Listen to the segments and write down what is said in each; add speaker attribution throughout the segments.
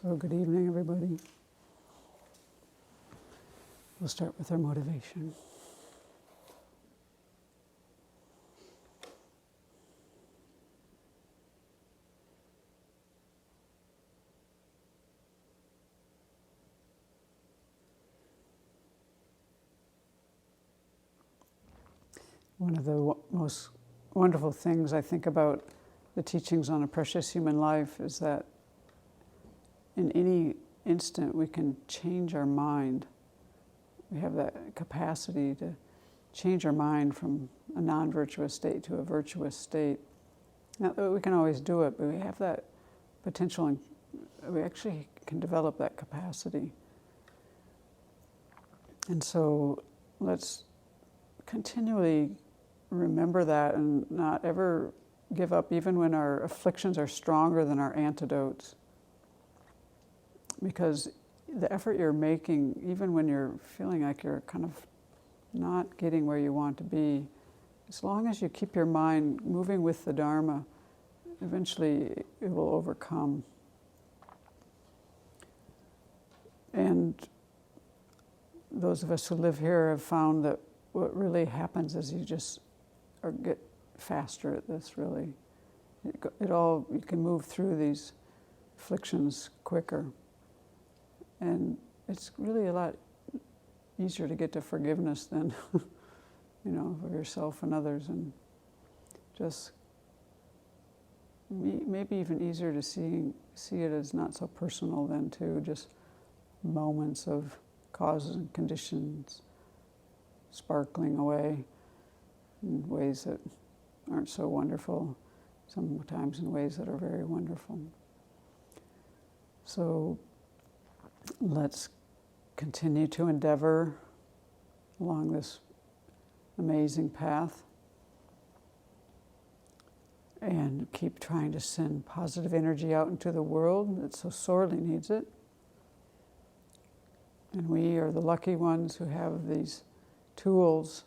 Speaker 1: So good evening, everybody. We'll start with our motivation. One of the most wonderful things I think about the teachings on a precious human life is that in any instant we can change our mind. We have that capacity to change our mind from a non-virtuous state to a virtuous state. Not that we can always do it, but we have that potential and we actually can develop that capacity. And so let's continually remember that and not ever give up, even when our afflictions are stronger than our antidotes. Because the effort you're making, even when you're feeling like you're kind of not getting where you want to be, as long as you keep your mind moving with the Dharma, eventually it will overcome. And those of us who live here have found that what really happens is you just get faster at this, really. You can move through these afflictions quicker. And it's really a lot easier to get to forgiveness than, for yourself and others. And just maybe even easier to see it as not so personal than to just moments of causes and conditions sparkling away in ways that aren't so wonderful, sometimes in ways that are very wonderful. So let's continue to endeavor along this amazing path and keep trying to send positive energy out into the world that so sorely needs it. And we are the lucky ones who have these tools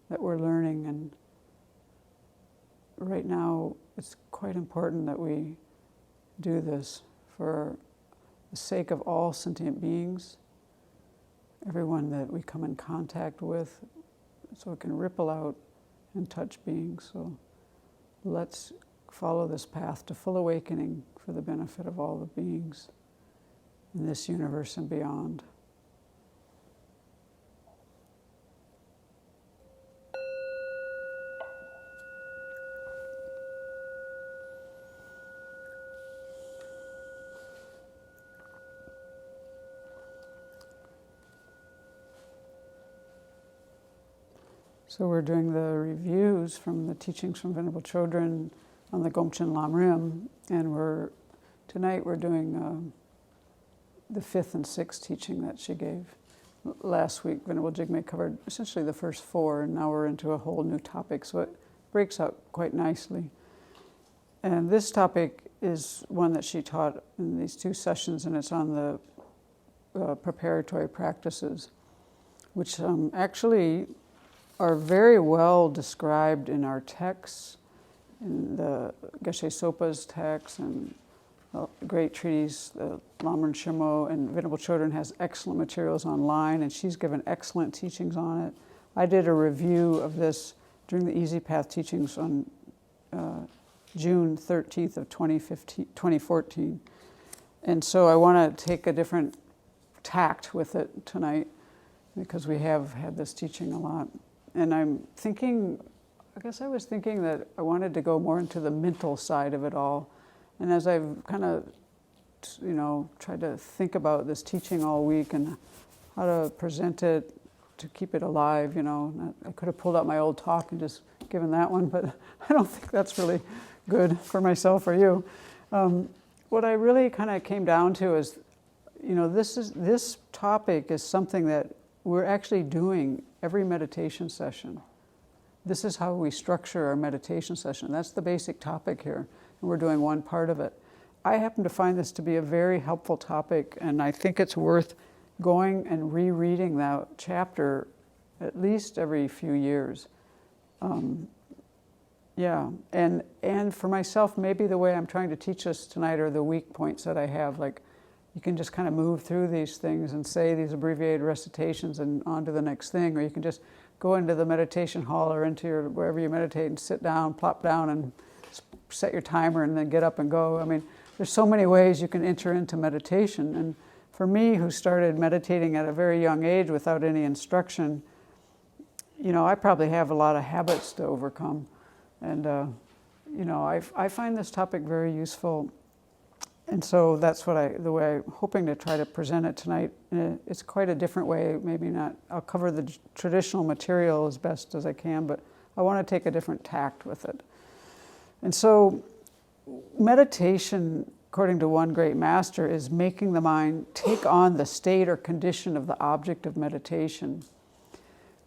Speaker 1: that we're learning, and right now it's quite important that we do this for the sake of all sentient beings, everyone that we come in contact with, so it can ripple out and touch beings. So let's follow this path to full awakening for the benefit of all the beings in this universe and beyond. So we're doing the reviews from the teachings from Venerable Chödrön on the Gomchen Lamrim, and tonight we're doing the fifth and sixth teaching that she gave. Last week, Venerable Jigme covered essentially the first four, and now we're into a whole new topic, so it breaks up quite nicely. And this topic is one that she taught in these two sessions, and it's on the preparatory practices, which actually are very well described in our texts, in the Geshe Sopa's text and the great treatise, the Lamrim Shimo, and Venerable Chödrön has excellent materials online, and she's given excellent teachings on it. I did a review of this during the Easy Path teachings on June 13th of 2014. And so I want to take a different tact with it tonight, because we have had this teaching a lot. And I was thinking that I wanted to go more into the mental side of it all. And as I've kind of, tried to think about this teaching all week and how to present it to keep it alive, I could have pulled out my old talk and just given that one, but I don't think that's really good for myself or you. What I really kind of came down to is, this topic is something that we're actually doing every meditation session. This is how we structure our meditation session. That's the basic topic here, and we're doing one part of it. I happen to find this to be a very helpful topic, and I think it's worth going and rereading that chapter at least every few years. And for myself, maybe the way I'm trying to teach this tonight are the weak points that I have, like, you can just kind of move through these things and say these abbreviated recitations and on to the next thing, or you can just go into the meditation hall or into your wherever you meditate and sit down, plop down and set your timer and then get up and go. I mean, there's so many ways you can enter into meditation. And for me, who started meditating at a very young age without any instruction, I probably have a lot of habits to overcome. And, I find this topic very useful. And so that's the way I'm hoping to try to present it tonight. It's quite a different way, maybe not. I'll cover the traditional material as best as I can, but I want to take a different tact with it. And so meditation, according to one great master, is making the mind take on the state or condition of the object of meditation.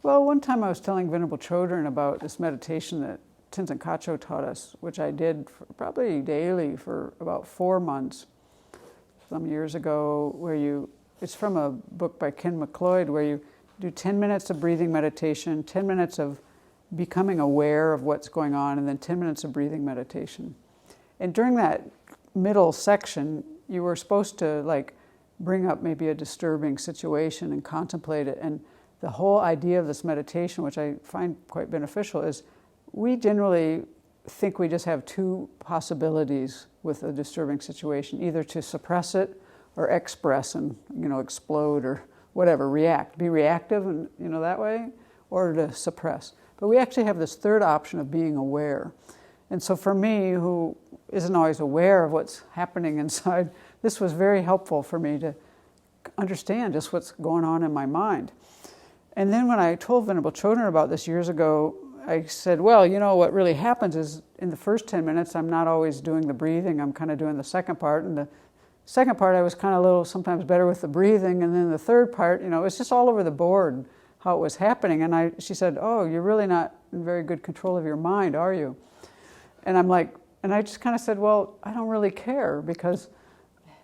Speaker 1: Well, one time I was telling Venerable children about this meditation that Tenzin Kacho taught us, which I did probably daily for about 4 months some years ago, it's from a book by Ken McLeod, where you do 10 minutes of breathing meditation, 10 minutes of becoming aware of what's going on, and then 10 minutes of breathing meditation. And during that middle section, you were supposed to bring up maybe a disturbing situation and contemplate it. And the whole idea of this meditation, which I find quite beneficial, is we generally think we just have two possibilities with a disturbing situation, either to suppress it or express and, explode or whatever, react, be reactive and, that way, or to suppress. But we actually have this third option of being aware. And so for me, who isn't always aware of what's happening inside, this was very helpful for me to understand just what's going on in my mind. And then when I told Venerable children about this years ago, I said, well, what really happens is in the first 10 minutes, I'm not always doing the breathing. I'm kind of doing the second part. And the second part, I was kind of a little sometimes better with the breathing. And then the third part, it's just all over the board how it was happening. And she said, oh, you're really not in very good control of your mind, are you? And I just kind of said, well, I don't really care because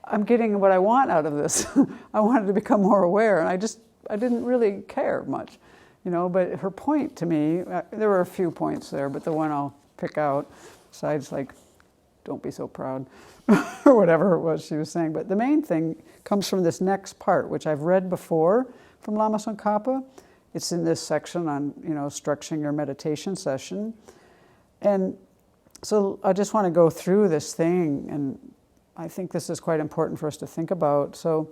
Speaker 1: I'm getting what I want out of this. I wanted to become more aware. And I didn't really care much. But her point to me, there were a few points there, but the one I'll pick out, besides don't be so proud, or whatever it was she was saying. But the main thing comes from this next part, which I've read before from Lama Tsongkhapa. It's in this section on, structuring your meditation session. And so I just want to go through this thing, and I think this is quite important for us to think about. So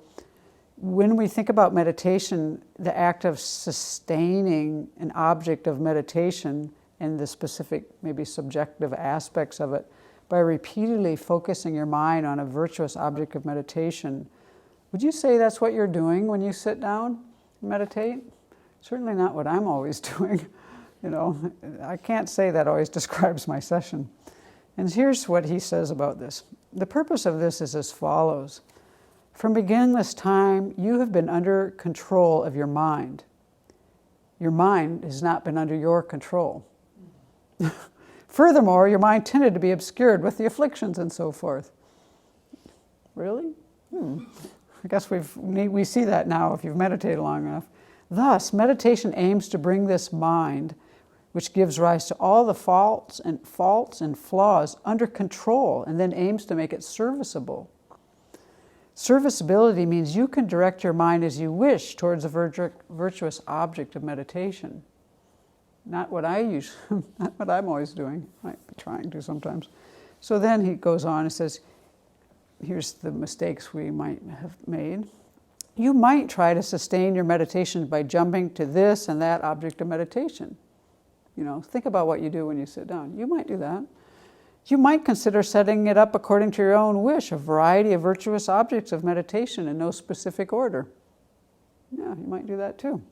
Speaker 1: when we think about meditation, the act of sustaining an object of meditation and the specific, maybe subjective aspects of it, by repeatedly focusing your mind on a virtuous object of meditation, would you say that's what you're doing when you sit down and meditate? Certainly not what I'm always doing. I can't say that always describes my session. And here's what he says about this. The purpose of this is as follows. From beginningless time, you have been under control of your mind. Your mind has not been under your control. Furthermore, your mind tended to be obscured with the afflictions and so forth. Really? I guess we see that now if you've meditated long enough. Thus, meditation aims to bring this mind, which gives rise to all the faults and flaws, under control, and then aims to make it serviceable. Serviceability means you can direct your mind as you wish towards a virtuous object of meditation. Not what I'm always doing. Might be trying to sometimes. So then he goes on and says, here's the mistakes we might have made. You might try to sustain your meditation by jumping to this and that object of meditation. Think about what you do when you sit down. You might do that. You might consider setting it up according to your own wish, a variety of virtuous objects of meditation in no specific order. Yeah, you might do that too.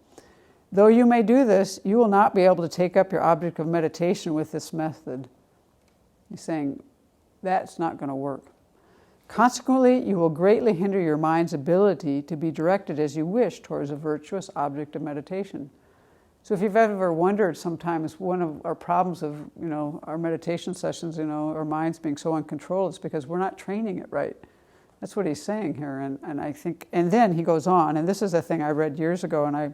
Speaker 1: Though you may do this, you will not be able to take up your object of meditation with this method. He's saying that's not going to work. Consequently, you will greatly hinder your mind's ability to be directed as you wish towards a virtuous object of meditation. So if you've ever wondered sometimes, one of our problems of, our meditation sessions, our minds being so uncontrolled, is because we're not training it right. That's what he's saying here. And I think, and then he goes on, and this is a thing I read years ago, and I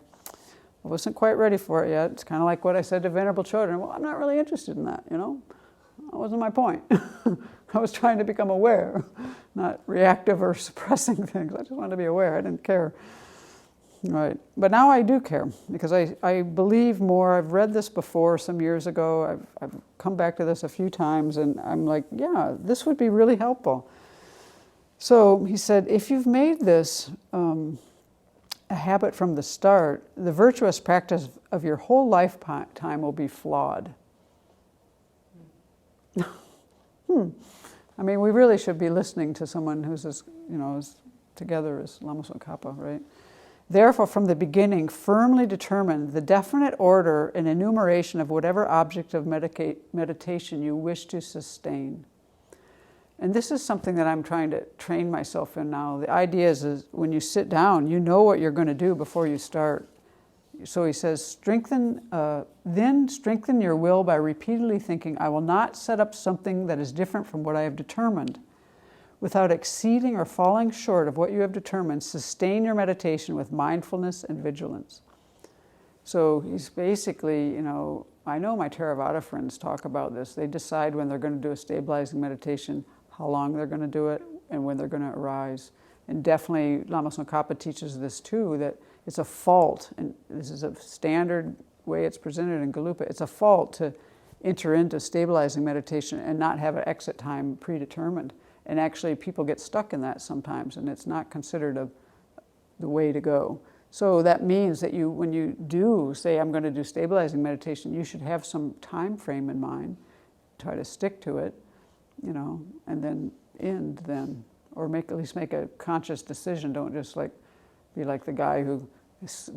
Speaker 1: wasn't quite ready for it yet. It's kind of like what I said to Venerable children. Well, I'm not really interested in that, That wasn't my point. I was trying to become aware, not reactive or suppressing things. I just wanted to be aware. I didn't care. Right. But now I do care because I believe more. I've read this before some years ago. I've come back to this a few times, and I'm like, yeah, this would be really helpful. So he said, if you've made this a habit from the start, the virtuous practice of your whole lifetime will be flawed. I mean, we really should be listening to someone who's as, as together as Lama Tsongkhapa, right? Therefore, from the beginning, firmly determine the definite order and enumeration of whatever object of meditation you wish to sustain. And this is something that I'm trying to train myself in now. The idea is when you sit down, you know what you're going to do before you start. So he says, then strengthen your will by repeatedly thinking, I will not set up something that is different from what I have determined. Without exceeding or falling short of what you have determined, sustain your meditation with mindfulness and vigilance. So he's basically, I know my Theravada friends talk about this. They decide when they're going to do a stabilizing meditation, how long they're going to do it, and when they're going to arise. And definitely Lama Tsongkhapa teaches this too, that it's a fault, and this is a standard way it's presented in Galupa, it's a fault to enter into stabilizing meditation and not have an exit time predetermined. And actually people get stuck in that sometimes, and it's not considered the way to go. So that means that when you do say, I'm going to do stabilizing meditation, you should have some time frame in mind, try to stick to it, and then end then. Or at least make a conscious decision. Don't just be like the guy who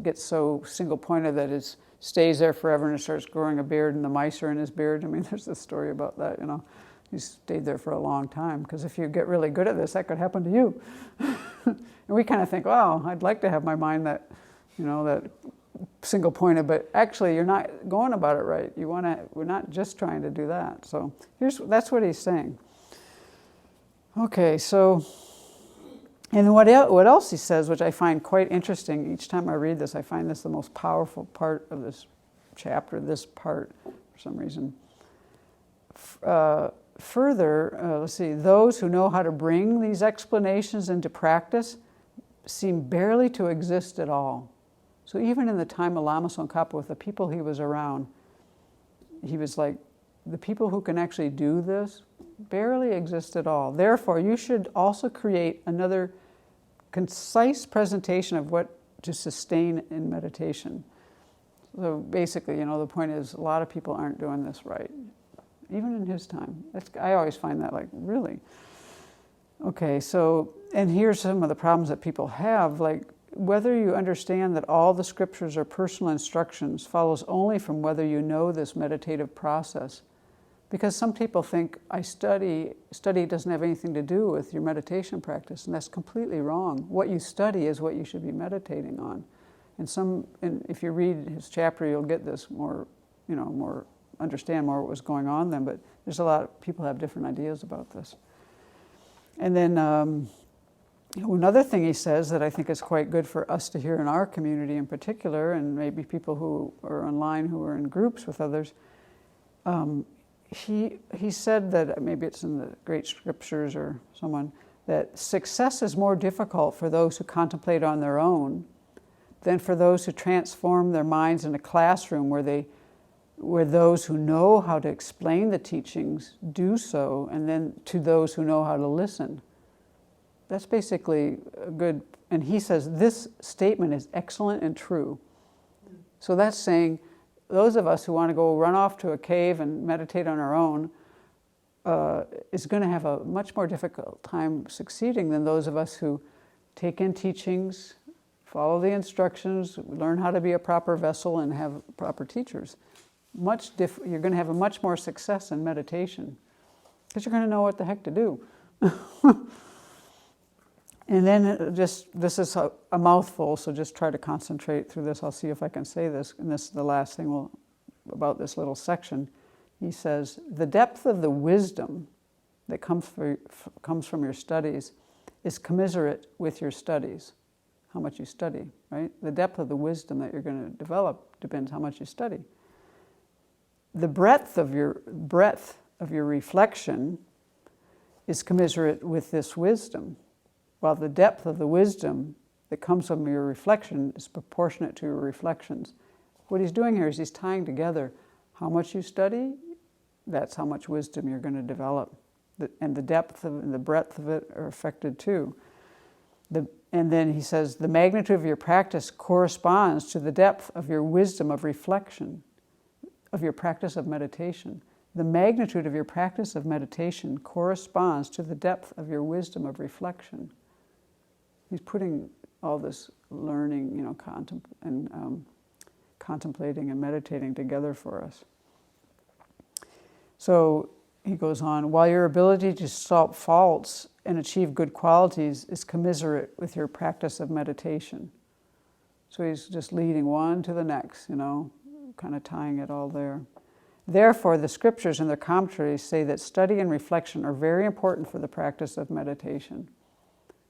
Speaker 1: gets so single-pointed that it stays there forever and it starts growing a beard and the mice are in his beard. I mean, there's this story about that, He stayed there for a long time, because if you get really good at this, that could happen to you. And we kind of think, wow, I'd like to have my mind that, that single-pointed, but actually you're not going about it right. We're not just trying to do that. So that's what he's saying. Okay, so, and what else he says, which I find quite interesting, each time I read this, I find this the most powerful part of this chapter, this part, for some reason. Further, let's see, those who know how to bring these explanations into practice seem barely to exist at all. So even in the time of Lama Tsongkhapa, with the people he was around, he was like, the people who can actually do this barely exist at all. Therefore, you should also create another concise presentation of what to sustain in meditation. So basically, the point is, a lot of people aren't doing this right. Even in his time. I always find that really. Okay, so, and here's some of the problems that people have, whether you understand that all the scriptures are personal instructions follows only from whether you know this meditative process. Because some people think, study doesn't have anything to do with your meditation practice, and that's completely wrong. What you study is what you should be meditating on. And if you read his chapter, you'll get this more, understand more what was going on then, but there's a lot of people have different ideas about this. And then another thing he says that I think is quite good for us to hear in our community in particular, and maybe people who are online who are in groups with others, he said that, maybe it's in the great scriptures or someone, that success is more difficult for those who contemplate on their own than for those who transform their minds in a classroom where those who know how to explain the teachings do so, and then to those who know how to listen. That's basically a good, and he says this statement is excellent and true. So that's saying those of us who want to go run off to a cave and meditate on our own is going to have a much more difficult time succeeding than those of us who take in teachings, follow the instructions, learn how to be a proper vessel and have proper teachers. You're going to have a much more success in meditation because you're going to know what the heck to do. And then this is a mouthful, so just try to concentrate through this. I'll see if I can say this, and this is the last thing about this little section. He says, the depth of the wisdom that comes from your studies is commiserate with your studies, how much you study, right? The depth of the wisdom that you're going to develop depends how much you study. The breadth of your reflection is commiserate with this wisdom, while the depth of the wisdom that comes from your reflection is proportionate to your reflections. What he's doing here is he's tying together how much you study, that's how much wisdom you're going to develop. And the depth and the breadth of it are affected too. And then he says, the magnitude of your practice corresponds to the depth of your wisdom of reflection, of your practice of meditation. The magnitude of your practice of meditation corresponds to the depth of your wisdom of reflection. He's putting all this learning, contemplating and meditating together for us. So he goes on, while your ability to stop faults and achieve good qualities is commiserate with your practice of meditation. So he's just leading one to the next, kind of tying it all there. Therefore, the scriptures and their commentaries say that study and reflection are very important for the practice of meditation.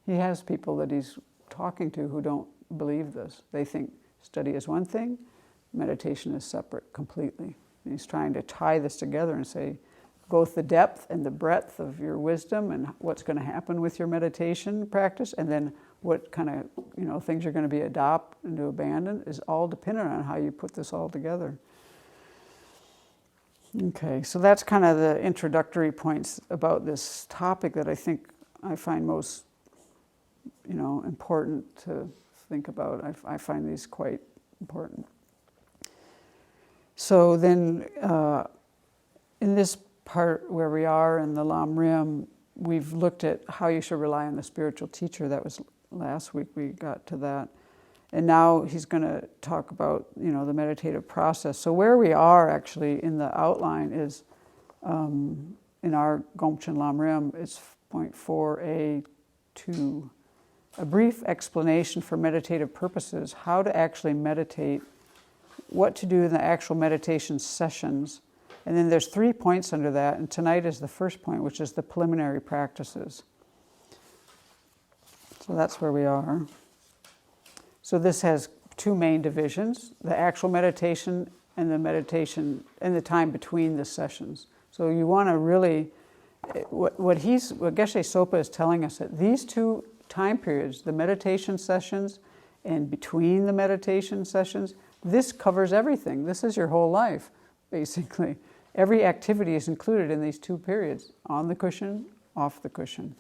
Speaker 1: He has people that he's talking to who don't believe this. They think study is one thing, meditation is separate completely. And he's trying to tie this together and say, both the depth and the breadth of your wisdom and what's going to happen with your meditation practice, and then what kind of things you're going to be adopt and to abandon is all dependent on how you put this all together. Okay, so that's kind of the introductory points about this topic that I find most important to think about. I find these quite important. So then in this part where we are in the Lamrim, we've looked at how you should rely on the spiritual teacher. That was last week, we got to that. And now he's going to talk about, the meditative process. So where we are actually in the outline is in our Gomchen Lamrim, it's point 4a2. A brief explanation for meditative purposes, how to actually meditate, what to do in the actual meditation sessions. And then there's 3 points under that, and tonight is the first point, which is the preliminary practices. So that's where we are. So this has 2 main divisions, the actual meditation and the meditation and the time between the sessions. So you want to really, what Geshe Sopa is telling us, that these 2 time periods, the meditation sessions and between the meditation sessions, this covers everything. This is your whole life, basically. Every activity is included in these 2 periods, on the cushion, off the cushion.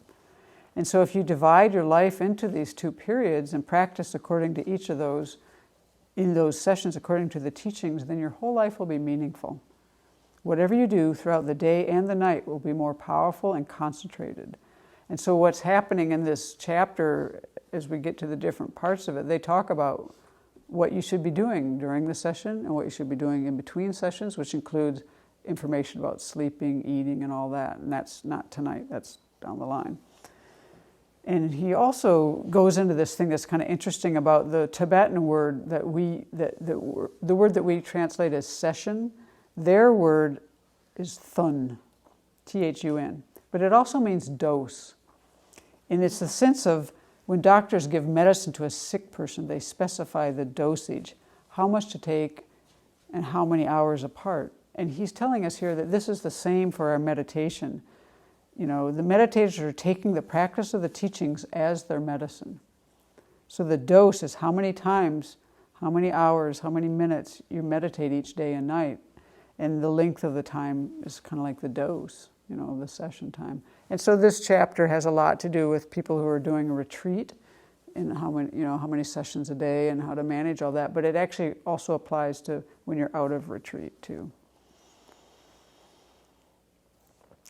Speaker 1: And so if you divide your life into these 2 periods and practice according to each of those, in those sessions according to the teachings, then your whole life will be meaningful. Whatever you do throughout the day and the night will be more powerful and concentrated. And so what's happening in this chapter, as we get to the different parts of it, they talk about what you should be doing during the session and what you should be doing in between sessions, which includes information about sleeping, eating, and all that. And that's not tonight, that's down the line. And he also goes into this thing that's kind of interesting about the Tibetan word the word that we translate as session. Their word is thun, Thun, but it also means dose. And it's the sense of when doctors give medicine to a sick person, they specify the dosage, how much to take and how many hours apart. And he's telling us here that this is the same for our meditation. The meditators are taking the practice of the teachings as their medicine. So the dose is how many times, how many hours, how many minutes you meditate each day and night. And the length of the time is kind of like the dose, the session time. And so this chapter has a lot to do with people who are doing a retreat and how many sessions a day and how to manage all that. But it actually also applies to when you're out of retreat too.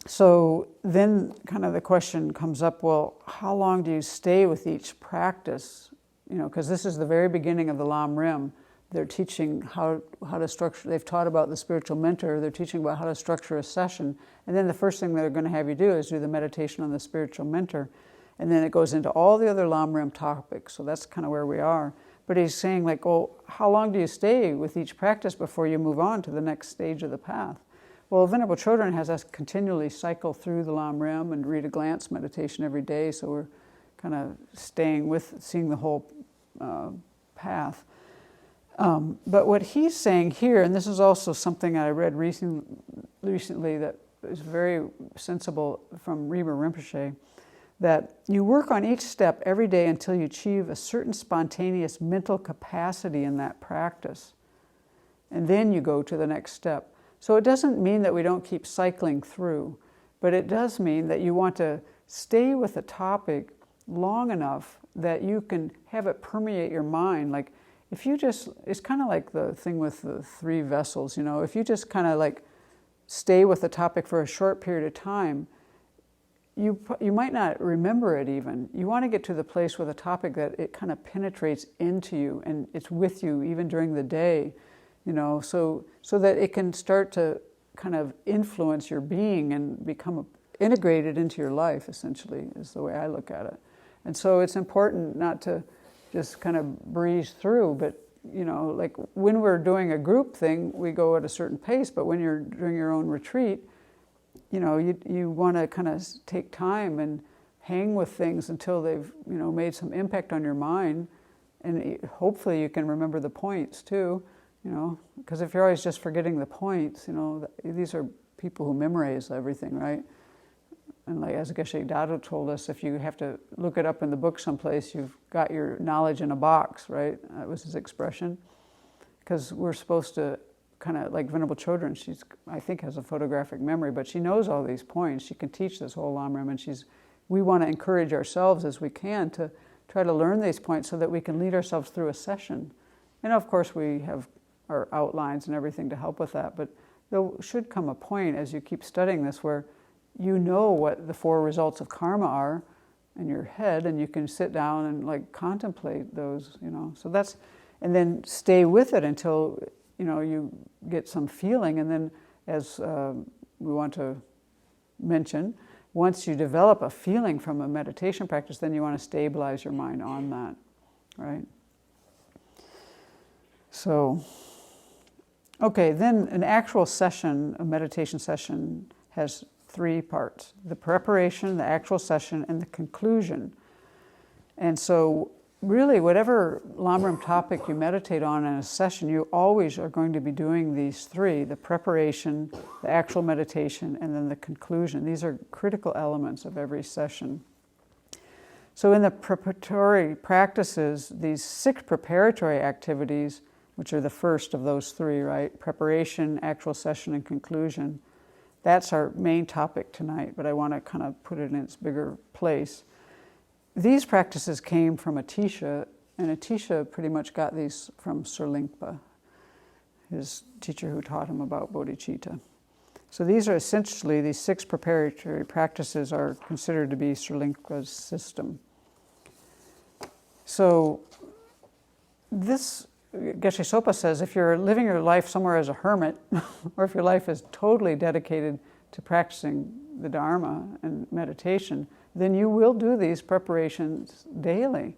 Speaker 1: So then kind of the question comes up, well, how long do you stay with each practice? Because this is the very beginning of the Lamrim. They're teaching how to structure, they've taught about the spiritual mentor, they're teaching about how to structure a session. And then the first thing they're going to have you do is do the meditation on the spiritual mentor. And then it goes into all the other Lamrim topics. So that's kind of where we are. But he's saying how long do you stay with each practice before you move on to the next stage of the path? Well, Venerable Children has us continually cycle through the Lamrim and read a glance meditation every day, so we're kind of seeing the whole path. But what he's saying here, and this is also something I read recently that is very sensible from Rimba Rinpoche, that you work on each step every day until you achieve a certain spontaneous mental capacity in that practice. And then you go to the next step. So it doesn't mean that we don't keep cycling through, but it does mean that you want to stay with a topic long enough that you can have it permeate your mind. Like if you just, it's kind of like the thing with the three vessels, you know, if you just kind of like stay with the topic for a short period of time, you might not remember it even. You want to get to the place with a topic that it kind of penetrates into you and it's with you even during the day, you know, so that it can start to kind of influence your being and become integrated into your life, essentially, is the way I look at it. And so it's important not to just kind of breeze through, but, you know, like when we're doing a group thing, we go at a certain pace, but when you're doing your own retreat, you know, you want to kind of take time and hang with things until they've, you know, made some impact on your mind. And hopefully you can remember the points too, you know, because if you're always just forgetting the points, you know, these are people who memorize everything, right? And like as Geshe Dado told us, if you have to look it up in the book someplace, you've got your knowledge in a box, right? That was his expression. Because we're supposed to kind of, like Venerable Children, she's, I think, has a photographic memory, but she knows all these points. She can teach this whole Lamrim, and we want to encourage ourselves as we can to try to learn these points so that we can lead ourselves through a session. And of course, we have our outlines and everything to help with that, but there should come a point as you keep studying this where you know what the 4 results of karma are in your head, and you can sit down and like contemplate those, you know. So that's, and then stay with it until, you know, you get some feeling, and then as we want to mention, once you develop a feeling from a meditation practice, then you want to stabilize your mind on that, right? So, okay, then an actual session, a meditation session, has 3 parts: the preparation, the actual session, and the conclusion. And so really, whatever Lamrim topic you meditate on in a session, you always are going to be doing these 3, the preparation, the actual meditation, and then the conclusion. These are critical elements of every session. So in the preparatory practices, these 6 preparatory activities, which are the first of those 3, right? Preparation, actual session, and conclusion. That's our main topic tonight, but I want to kind of put it in its bigger place. These practices came from Atisha, and Atisha pretty much got these from Sir Lingpa, his teacher who taught him about bodhicitta. So these are essentially, these 6 preparatory practices are considered to be Sir Lingpa's system. So this, Geshe Sopa says, if you're living your life somewhere as a hermit, or if your life is totally dedicated to practicing the Dharma and meditation, then you will do these preparations daily.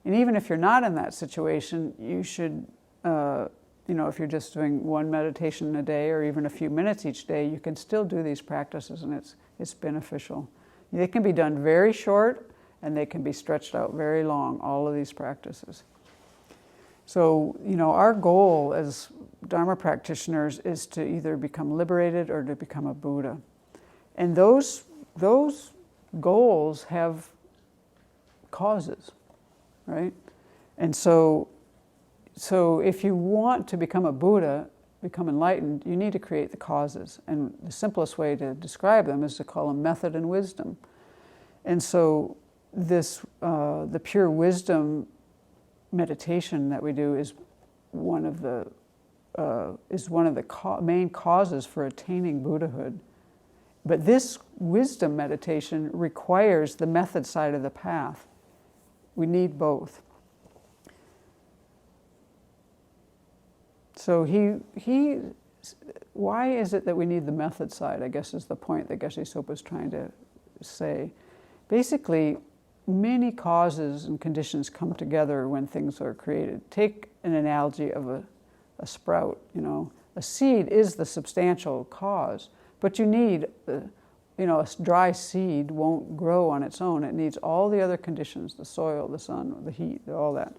Speaker 1: And even if you're not in that situation, you should, you know, if you're just doing one meditation a day or even a few minutes each day, you can still do these practices, and it's beneficial. They can be done very short, and they can be stretched out very long, all of these practices. So, you know, our goal as Dharma practitioners is to either become liberated or to become a Buddha. And those goals have causes, right? And so if you want to become a Buddha, become enlightened, you need to create the causes. And the simplest way to describe them is to call them method and wisdom. And so this, the pure wisdom meditation that we do is one of the main causes for attaining Buddhahood. But this wisdom meditation requires the method side of the path. We need both. So why is it that we need the method side, I guess, is the point that Geshe Sopa is trying to say. Basically, many causes and conditions come together when things are created. Take an analogy of a sprout, you know. A seed is the substantial cause, but you need, you know, a dry seed won't grow on its own. It needs all the other conditions, the soil, the sun, the heat, all that.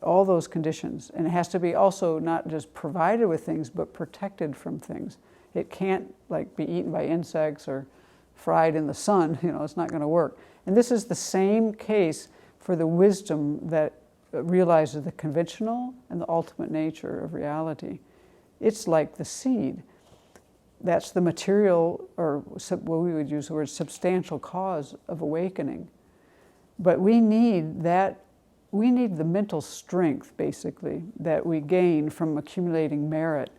Speaker 1: All those conditions. And it has to be also not just provided with things, but protected from things. It can't like be eaten by insects or fried in the sun. It's not going to work. And this is the same case for the wisdom that realizes the conventional and the ultimate nature of reality. It's like the seed. That's the material, or what we would use the word substantial cause of awakening. But we need the mental strength, basically, that we gain from accumulating merit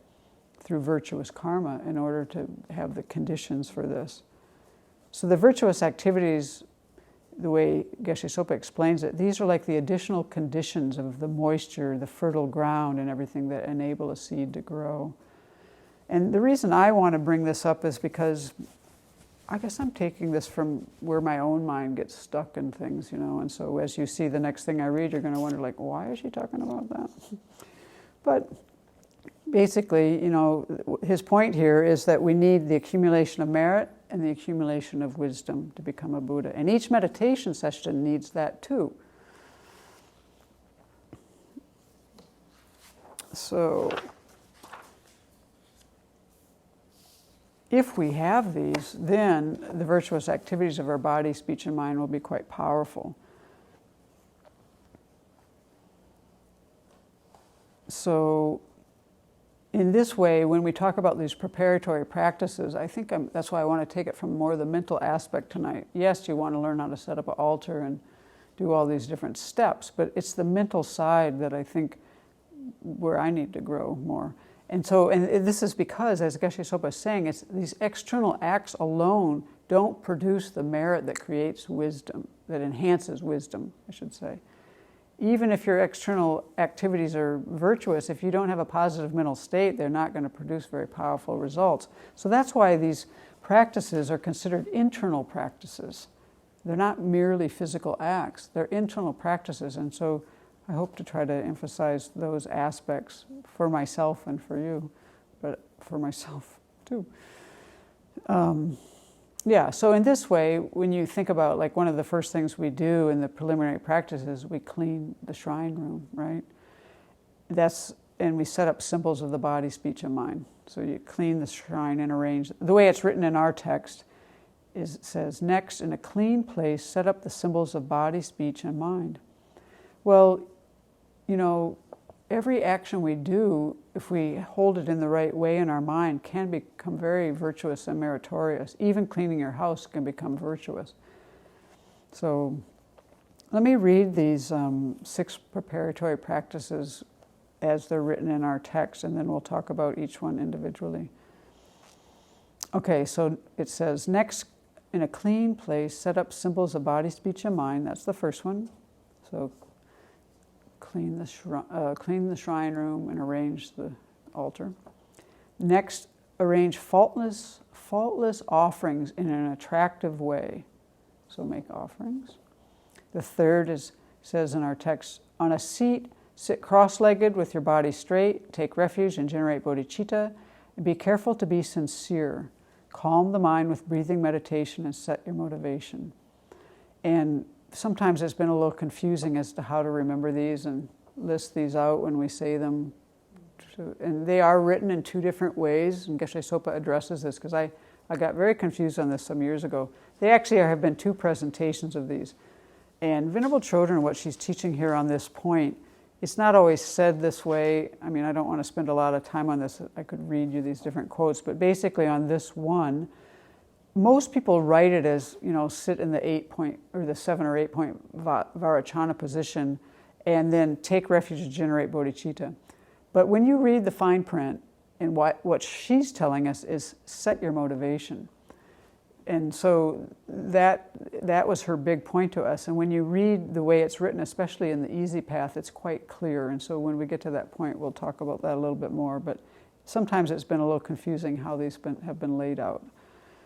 Speaker 1: through virtuous karma in order to have the conditions for this. So the virtuous activities, the way Geshe Sopa explains it, these are like the additional conditions of the moisture, the fertile ground, and everything that enable a seed to grow. And the reason I want to bring this up is because I guess I'm taking this from where my own mind gets stuck in things, and so as you see the next thing I read, you're going to wonder, like, why is she talking about that? But basically, his point here is that we need the accumulation of merit and the accumulation of wisdom to become a Buddha. And each meditation session needs that too. So, if we have these, then the virtuous activities of our body, speech, and mind will be quite powerful. So, in this way, when we talk about these preparatory practices, I think that's why I want to take it from more the mental aspect tonight. Yes, you want to learn how to set up an altar and do all these different steps, but it's the mental side that I think where I need to grow more. And so, and this is because, as Geshe Sopa is saying, it's these external acts alone don't produce the merit that creates wisdom, that enhances wisdom, I should say. Even if your external activities are virtuous, if you don't have a positive mental state, they're not going to produce very powerful results. So that's why these practices are considered internal practices. They're not merely physical acts, they're internal practices. And so I hope to try to emphasize those aspects for myself and for you, but for myself too. So in this way, when you think about, like, one of the first things we do in the preliminary practices, we clean the shrine room, right? And we set up symbols of the body, speech, and mind. So you clean the shrine and arrange. The way it's written in our text is, it says, next, in a clean place, set up the symbols of body, speech, and mind. Well, every action we do, if we hold it in the right way in our mind, can become very virtuous and meritorious. Even cleaning your house can become virtuous. So let me read these 6 preparatory practices as they're written in our text, and then we'll talk about each one individually. Okay, so it says, next, in a clean place, set up symbols of body, speech, and mind. That's the first one. So clean the shrine room and arrange the altar. Next, arrange faultless offerings in an attractive way. So make offerings. The third says in our text, on a seat, sit cross-legged with your body straight, take refuge and generate bodhicitta, and be careful to be sincere. Calm the mind with breathing meditation and set your motivation. And sometimes it's been a little confusing as to how to remember these and list these out when we say them. And they are written in 2 different ways, and Geshe Sopa addresses this, because I got very confused on this some years ago. They actually have been 2 presentations of these. And Venerable Children, what she's teaching here on this point, it's not always said this way. I mean, I don't want to spend a lot of time on this. I could read you these different quotes, but basically on this one, most people write it as, sit in the 8-point or the 7 or 8-point Varachana position and then take refuge to generate bodhicitta. But when you read the fine print, and what she's telling us is set your motivation. And so that was her big point to us. And when you read the way it's written, especially in the easy path, it's quite clear. And so when we get to that point, we'll talk about that a little bit more. But sometimes it's been a little confusing how these have been laid out,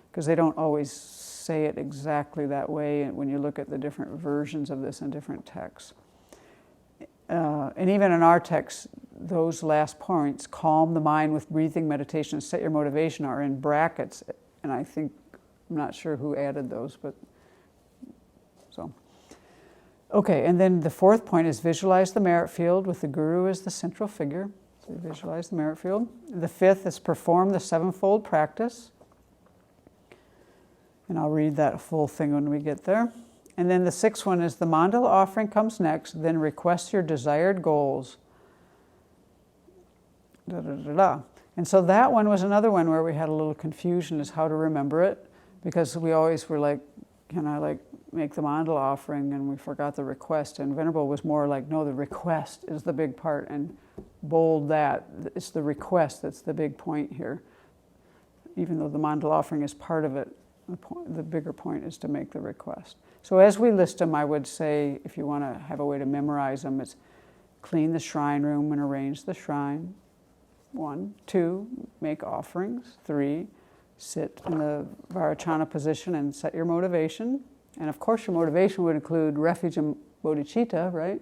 Speaker 1: because they don't always say it exactly that way when you look at the different versions of this in different texts. And even in our text, those last points, calm the mind with breathing meditation, set your motivation, are in brackets. And I'm not sure who added those, but so. Okay, and then the 4th point is visualize the merit field with the guru as the central figure. So you visualize the merit field. The fifth is perform the sevenfold practice. And I'll read that full thing when we get there. And then the sixth one is the mandala offering comes next, then request your desired goals. Da, da, da, da. And so that one was another one where we had a little confusion as how to remember it, because we always were like, can I like make the mandala offering, and we forgot the request. And Venerable was more like, no, the request is the big part, and bold that. It's the request that's the big point here. Even though the mandala offering is part of it, the bigger point is to make the request. So as we list them, I would say, if you want to have a way to memorize them, it's clean the shrine room and arrange the shrine. 1. 2, make offerings. 3, sit in the Varachana position and set your motivation. And of course your motivation would include refuge and bodhicitta, right?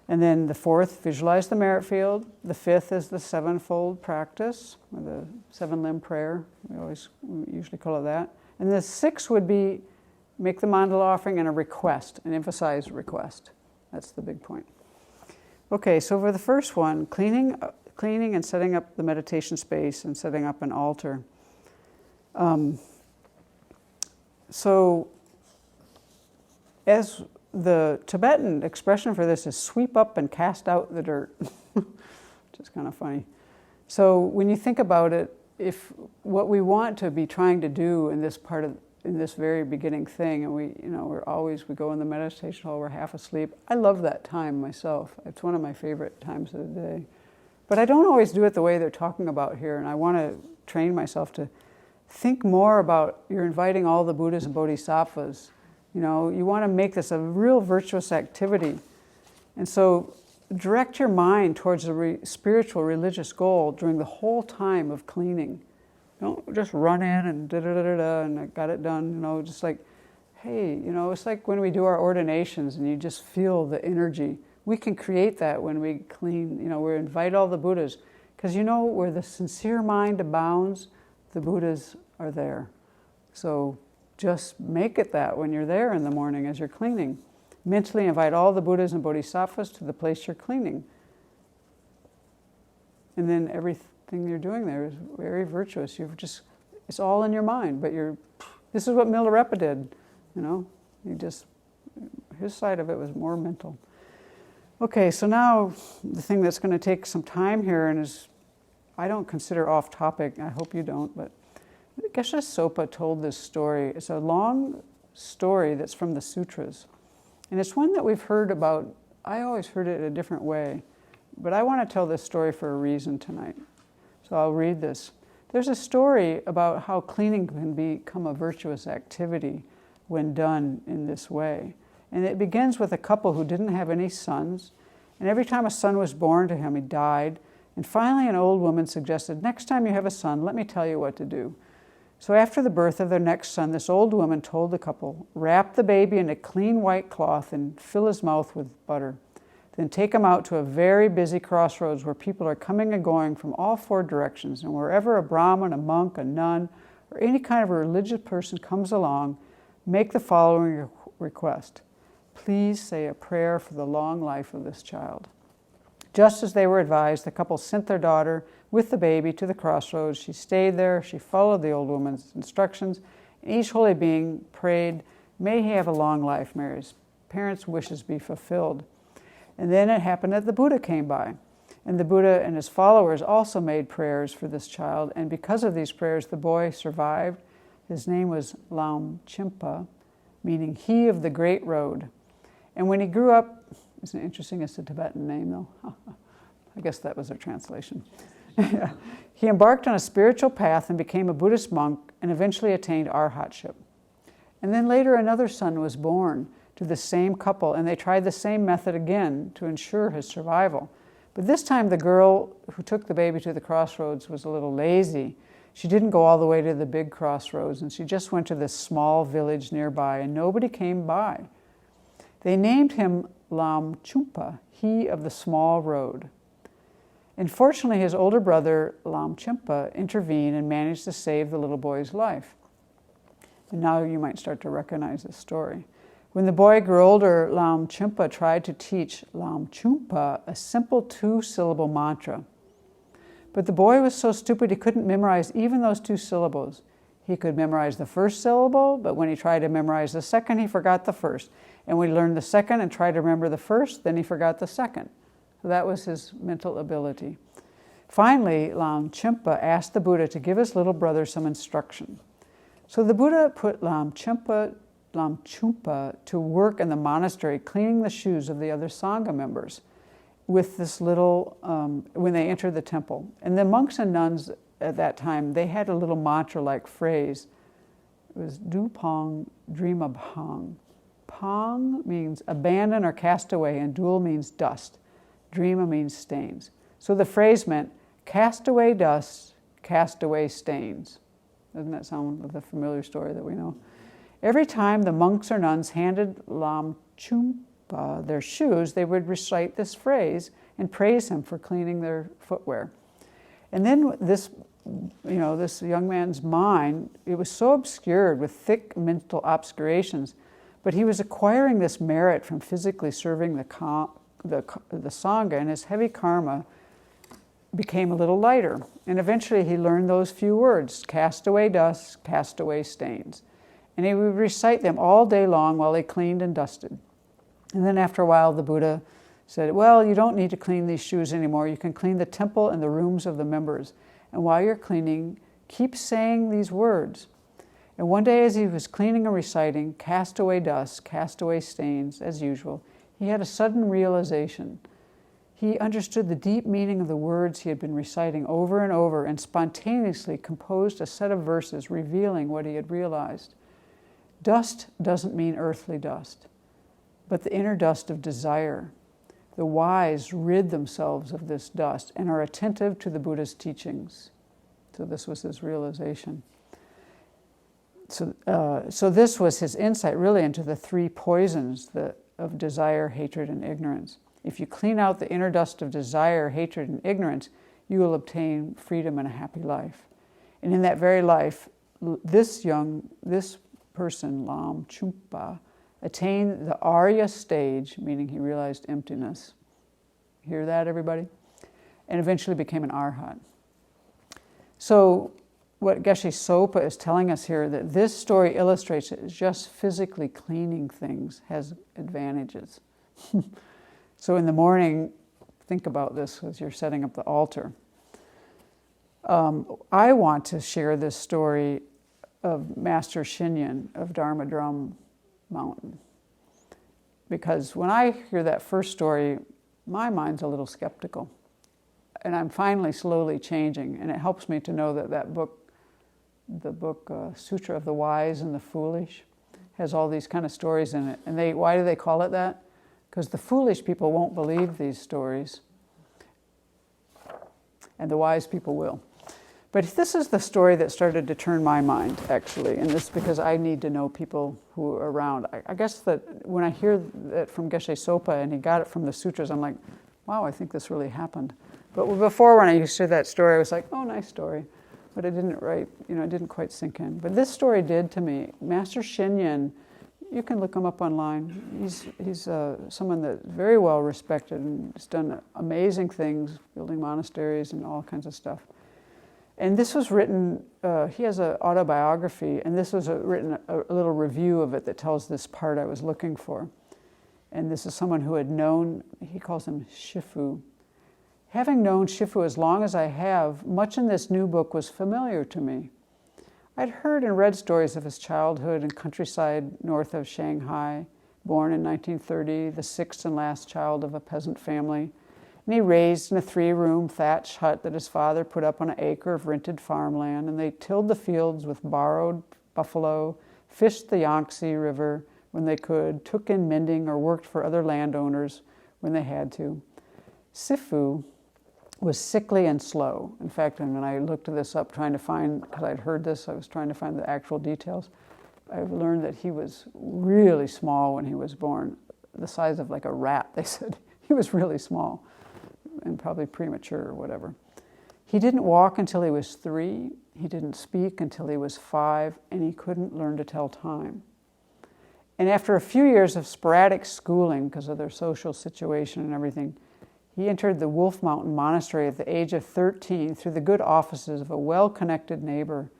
Speaker 1: And then the 4th, visualize the merit field. The 5th is the sevenfold practice, or the 7-limb prayer. We usually call it that. And the 6th would be make the mandala offering and a request, and emphasize request. That's the big point. Okay, so for the first one, cleaning and setting up the meditation space and setting up an altar. So as the Tibetan expression for this is sweep up and cast out the dirt, which is kind of funny. So when you think about it, if what we want to be trying to do in this very beginning thing, and we go in the meditation hall, we're half asleep. I love that time myself. It's one of my favorite times of the day. But I don't always do it the way they're talking about here, and I want to train myself to think more about, you're inviting all the Buddhas and Bodhisattvas. You want to make this a real virtuous activity. And so direct your mind towards a spiritual religious goal during the whole time of cleaning. Don't just run in and da-da-da-da-da and I got it done, just like, hey, it's like when we do our ordinations and you just feel the energy. We can create that when we clean, we invite all the Buddhas. Because where the sincere mind abounds, the Buddhas are there. So just make it that when you're there in the morning as you're cleaning. Mentally invite all the Buddhas and Bodhisattvas to the place you're cleaning. And then everything you're doing there is very virtuous. It's all in your mind, but this is what Milarepa did, his side of it was more mental. Okay, so now the thing that's going to take some time here, and I don't consider off topic, I hope you don't, but Geshe Sopa told this story. It's a long story that's from the sutras. And it's one that we've heard about. I always heard it a different way. But I want to tell this story for a reason tonight. So I'll read this. There's a story about how cleaning can become a virtuous activity when done in this way. And it begins with a couple who didn't have any sons. And every time a son was born to him, he died. And finally, an old woman suggested, next time you have a son, let me tell you what to do. So after the birth of their next son, this old woman told the couple, wrap the baby in a clean white cloth and fill his mouth with butter. Then take him out to a very busy crossroads where people are coming and going from all 4 directions. And wherever a Brahmin, a monk, a nun, or any kind of a religious person comes along, make the following request. Please say a prayer for the long life of this child. Just as they were advised, the couple sent their daughter with the baby to the crossroads. She stayed there. She followed the old woman's instructions. And each holy being prayed, may he have a long life, may his parents' wishes be fulfilled. And then it happened that the Buddha came by. And the Buddha and his followers also made prayers for this child. And because of these prayers, the boy survived. His name was Lamrim, meaning he of the great road. And when he grew up, isn't it interesting? It's a Tibetan name, though. I guess that was a translation. He embarked on a spiritual path and became a Buddhist monk and eventually attained arhatship. And then later another son was born to the same couple, and they tried the same method again to ensure his survival. But this time the girl who took the baby to the crossroads was a little lazy. She didn't go all the way to the big crossroads, and she just went to this small village nearby, and nobody came by. They named him Lamrim, he of the small road. And fortunately, his older brother, Lamrim, intervened and managed to save the little boy's life. And now you might start to recognize this story. When the boy grew older, Lamrim tried to teach Lamrim a simple 2-syllable mantra. But the boy was so stupid he couldn't memorize even those 2 syllables. He could memorize the first syllable, but when he tried to memorize the second, he forgot the first. And when he learned the second and tried to remember the first, then he forgot the second. So that was his mental ability. Finally, Lamrim asked the Buddha to give his little brother some instruction. So the Buddha put Lamrim to work in the monastery, cleaning the shoes of the other Sangha members with this little, when they entered the temple. And the monks and nuns at that time, they had a little mantra-like phrase. It was Du Pong Dreama Bhang. Pong means abandon or cast away, and Dul means dust. Dreama means stains. So the phrase meant, cast away dust, cast away stains. Doesn't that sound like a familiar story that we know? Every time the monks or nuns handed Lamrim their shoes, they would recite this phrase and praise him for cleaning their footwear. And then this young man's mind, it was so obscured with thick mental obscurations, but he was acquiring this merit from physically serving the Sangha, and his heavy karma became a little lighter. And eventually he learned those few words, cast away dust, cast away stains. And he would recite them all day long while he cleaned and dusted. And then after a while the Buddha said, well, you don't need to clean these shoes anymore. You can clean the temple and the rooms of the members. And while you're cleaning, keep saying these words. And one day as he was cleaning and reciting, cast away dust, cast away stains, as usual, he had a sudden realization. He understood the deep meaning of the words he had been reciting over and over and spontaneously composed a set of verses revealing what he had realized. Dust doesn't mean earthly dust, but the inner dust of desire. The wise rid themselves of this dust and are attentive to the Buddha's teachings. So this was his realization. So this was his insight really into the 3 poisons of desire, hatred, and ignorance. If you clean out the inner dust of desire, hatred, and ignorance, you will obtain freedom and a happy life. And in that very life, this person, Lamrim, attained the Arya stage, meaning he realized emptiness. Hear that, everybody? And eventually became an Arhat. So what Geshe Sopa is telling us here, that this story illustrates that just physically cleaning things has advantages. So in the morning, think about this as you're setting up the altar. I want to share this story of Master Shinyan of Dharma Drum Mountain. Because when I hear that first story, my mind's a little skeptical. And I'm finally slowly changing. And it helps me to know that the book Sutra of the Wise and the Foolish, has all these kind of stories in it. And why do they call it that? Because the foolish people won't believe these stories. And the wise people will. But this is the story that started to turn my mind, actually. And this is because I need to know people who are around. I guess that when I hear that from Geshe Sopa and he got it from the sutras, I'm like, wow, I think this really happened. But before, when I used to hear that story, I was like, oh, nice story. But it didn't quite sink in. But this story did to me. Master Shinyan, you can look him up online. He's someone that's very well respected and has done amazing things, building monasteries and all kinds of stuff. And this was written, he has an autobiography, and this was written a little review of it that tells this part I was looking for. And this is someone who had known, he calls him Shifu. Having known Shifu as long as I have, much in this new book was familiar to me. I'd heard and read stories of his childhood in countryside north of Shanghai, born in 1930, the 6th and last child of a peasant family. And he raised in a 3-room thatched hut that his father put up on an acre of rented farmland, and they tilled the fields with borrowed buffalo, fished the Yangtze River when they could, took in mending or worked for other landowners when they had to. Shifu was sickly and slow. In fact, when I looked this up trying to find, because I'd heard this, I was trying to find the actual details. I've learned that he was really small when he was born, the size of like a rat, they said. He was really small and probably premature or whatever. He didn't walk until he was 3, he didn't speak until he was 5, and he couldn't learn to tell time. And after a few years of sporadic schooling, because of their social situation and everything, He entered the Wolf Mountain Monastery at the age of 13 through the good offices of a well-connected neighbor.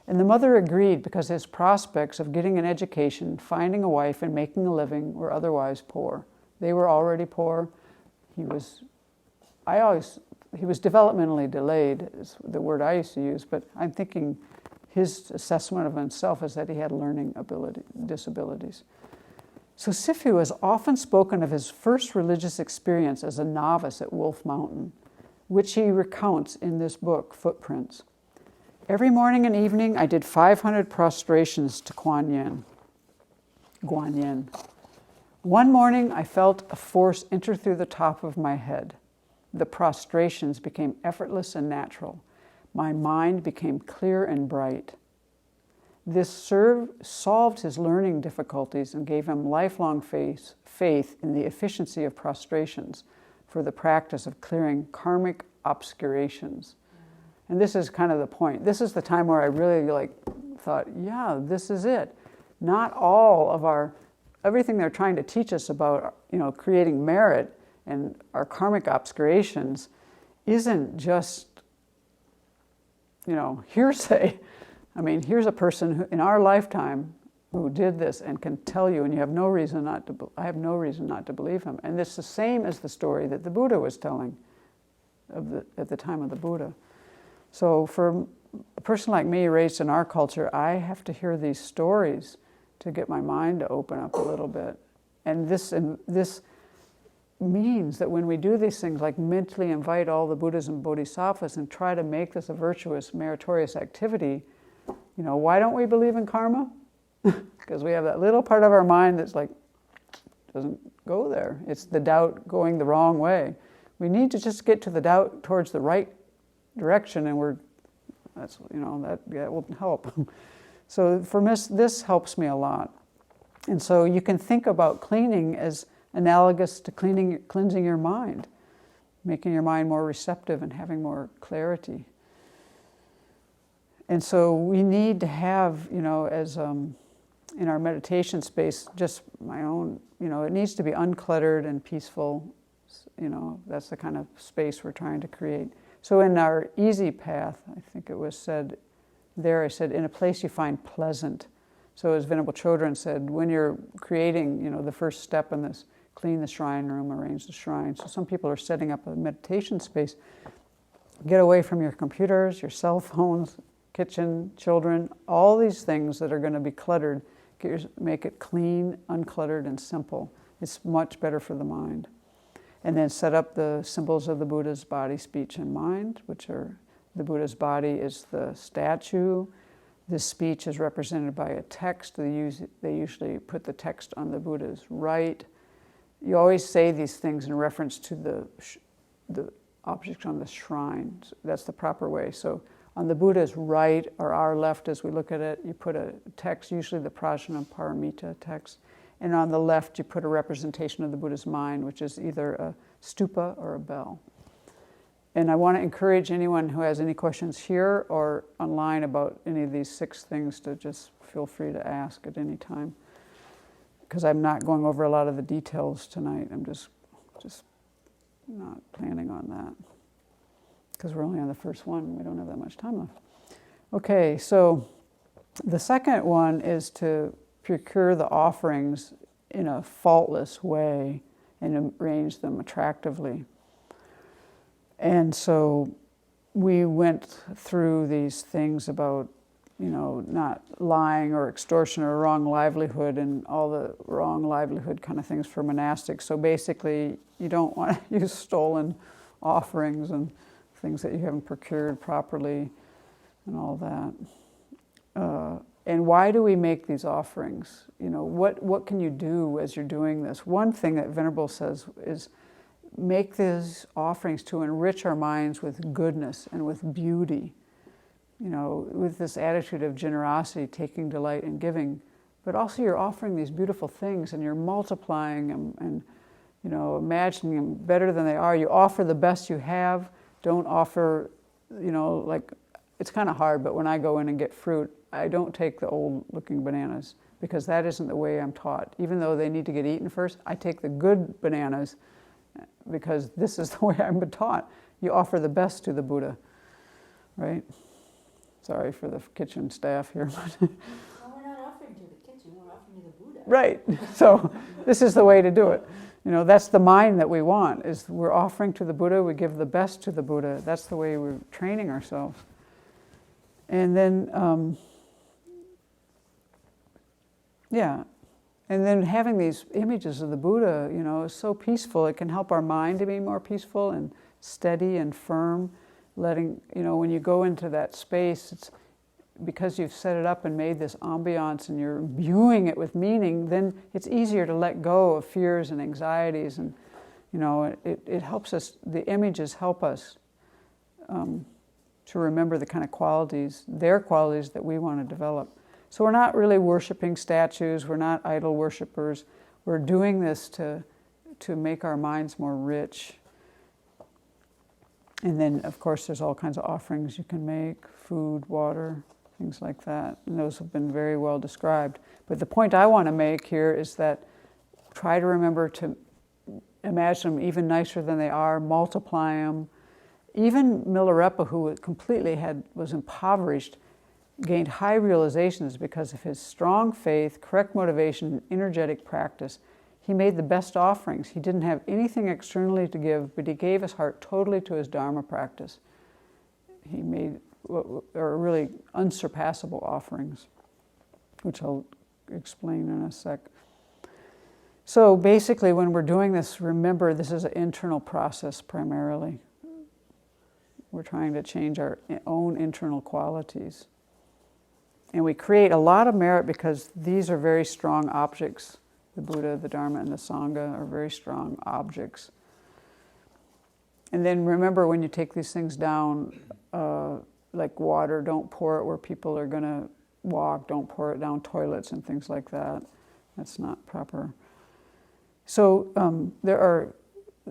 Speaker 1: And the mother agreed because his prospects of getting an education, finding a wife, and making a living were otherwise poor. They were already poor. He was developmentally delayed, is the word I used to use, but I'm thinking his assessment of himself is that he had learning disabilities. So Sifu has often spoken of his first religious experience as a novice at Wolf Mountain, which he recounts in this book, Footprints. Every morning and evening, I did 500 prostrations to Guanyin. One morning, I felt a force enter through the top of my head. The prostrations became effortless and natural. My mind became clear and bright. This solved his learning difficulties and gave him lifelong faith in the efficiency of prostrations for the practice of clearing karmic obscurations. And this is kind of the point. This is the time where I really thought, yeah, this is it. Not all of everything they're trying to teach us about, creating merit and our karmic obscurations isn't just, hearsay. I mean, here's a person who, in our lifetime, who did this and can tell you, and you have no reason not to. I have no reason not to believe him. And it's the same as the story that the Buddha was telling at the time of the Buddha. So for a person like me, raised in our culture, I have to hear these stories to get my mind to open up a little bit. And this means that when we do these things, like mentally invite all the Buddhas and Bodhisattvas and try to make this a virtuous, meritorious activity, why don't we believe in karma? Because we have that little part of our mind that's doesn't go there. It's the doubt going the wrong way. We need to just get to the doubt towards the right direction, and that will help. So for me, this helps me a lot. And so you can think about cleaning as analogous to cleansing your mind, making your mind more receptive and having more clarity. And so we need to have, as in our meditation space, just my own, it needs to be uncluttered and peaceful. That's the kind of space we're trying to create. So in our easy path, I think it was said there, I said, in a place you find pleasant. So as Venerable Children said, when you're creating, the first step in this, clean the shrine room, arrange the shrine. So some people are setting up a meditation space. Get away from your computers, your cell phones, kitchen, children, all these things that are going to be cluttered. Make it clean, uncluttered, and simple. It's much better for the mind. And then set up the symbols of the Buddha's body, speech, and mind, which are the Buddha's body is the statue. This speech is represented by a text. They usually put the text on the Buddha's right. You always say these things in reference to the object on the shrine. That's the proper way. So on the Buddha's right or our left as we look at it, you put a text, usually the Prajnaparamita text. And on the left, you put a representation of the Buddha's mind, which is either a stupa or a bell. And I want to encourage anyone who has any questions here or online about any of these 6 things to just feel free to ask at any time. Because I'm not going over a lot of the details tonight. I'm just not planning on that. Because we're only on the first one. We don't have that much time left. Okay, so the second one is to procure the offerings in a faultless way and arrange them attractively. And so we went through these things about, not lying or extortion or wrong livelihood and all the wrong livelihood kind of things for monastics. So basically, you don't want to use stolen offerings and things that you haven't procured properly and all that. And why do we make these offerings? What can you do as you're doing this? One thing that Venerable says is make these offerings to enrich our minds with goodness and with beauty, with this attitude of generosity, taking delight in giving. But also you're offering these beautiful things and you're multiplying them and, imagining them better than they are. You offer the best you have. Don't offer, it's kind of hard, but when I go in and get fruit, I don't take the old-looking bananas because that isn't the way I'm taught. Even though they need to get eaten first, I take the good bananas because this is the way I've been taught. You offer the best to the Buddha, right? Sorry for the kitchen staff here.
Speaker 2: Well, we're not offering to the kitchen, we're offering to the Buddha.
Speaker 1: Right. So this is the way to do it. That's the mind that we want, is we're offering to the Buddha, we give the best to the Buddha. That's the way we're training ourselves. And then, and then having these images of the Buddha, is so peaceful. It can help our mind to be more peaceful and steady and firm. Letting, when you go into that space, it's because you've set it up and made this ambiance and you're imbuing it with meaning, then it's easier to let go of fears and anxieties. And, it helps us, the images help us to remember the kind of qualities, their qualities that we want to develop. So we're not really worshiping statues, we're not idol worshipers. We're doing this to make our minds more rich. And then, of course, there's all kinds of offerings you can make, food, water, things like that. And those have been very well described. But the point I want to make here is that try to remember to imagine them even nicer than they are, multiply them. Even Milarepa, who completely was impoverished, gained high realizations because of his strong faith, correct motivation, and energetic practice. He made the best offerings. He didn't have anything externally to give, but he gave his heart totally to his Dharma practice. He made what are really unsurpassable offerings, which I'll explain in a sec. So basically, when we're doing this, remember this is an internal process primarily. We're trying to change our own internal qualities. And we create a lot of merit because these are very strong objects. The Buddha, the Dharma, and the Sangha are very strong objects. And then remember, when you take these things down, like water, don't pour it where people are going to walk. Don't pour it down toilets and things like that. That's not proper. So there are,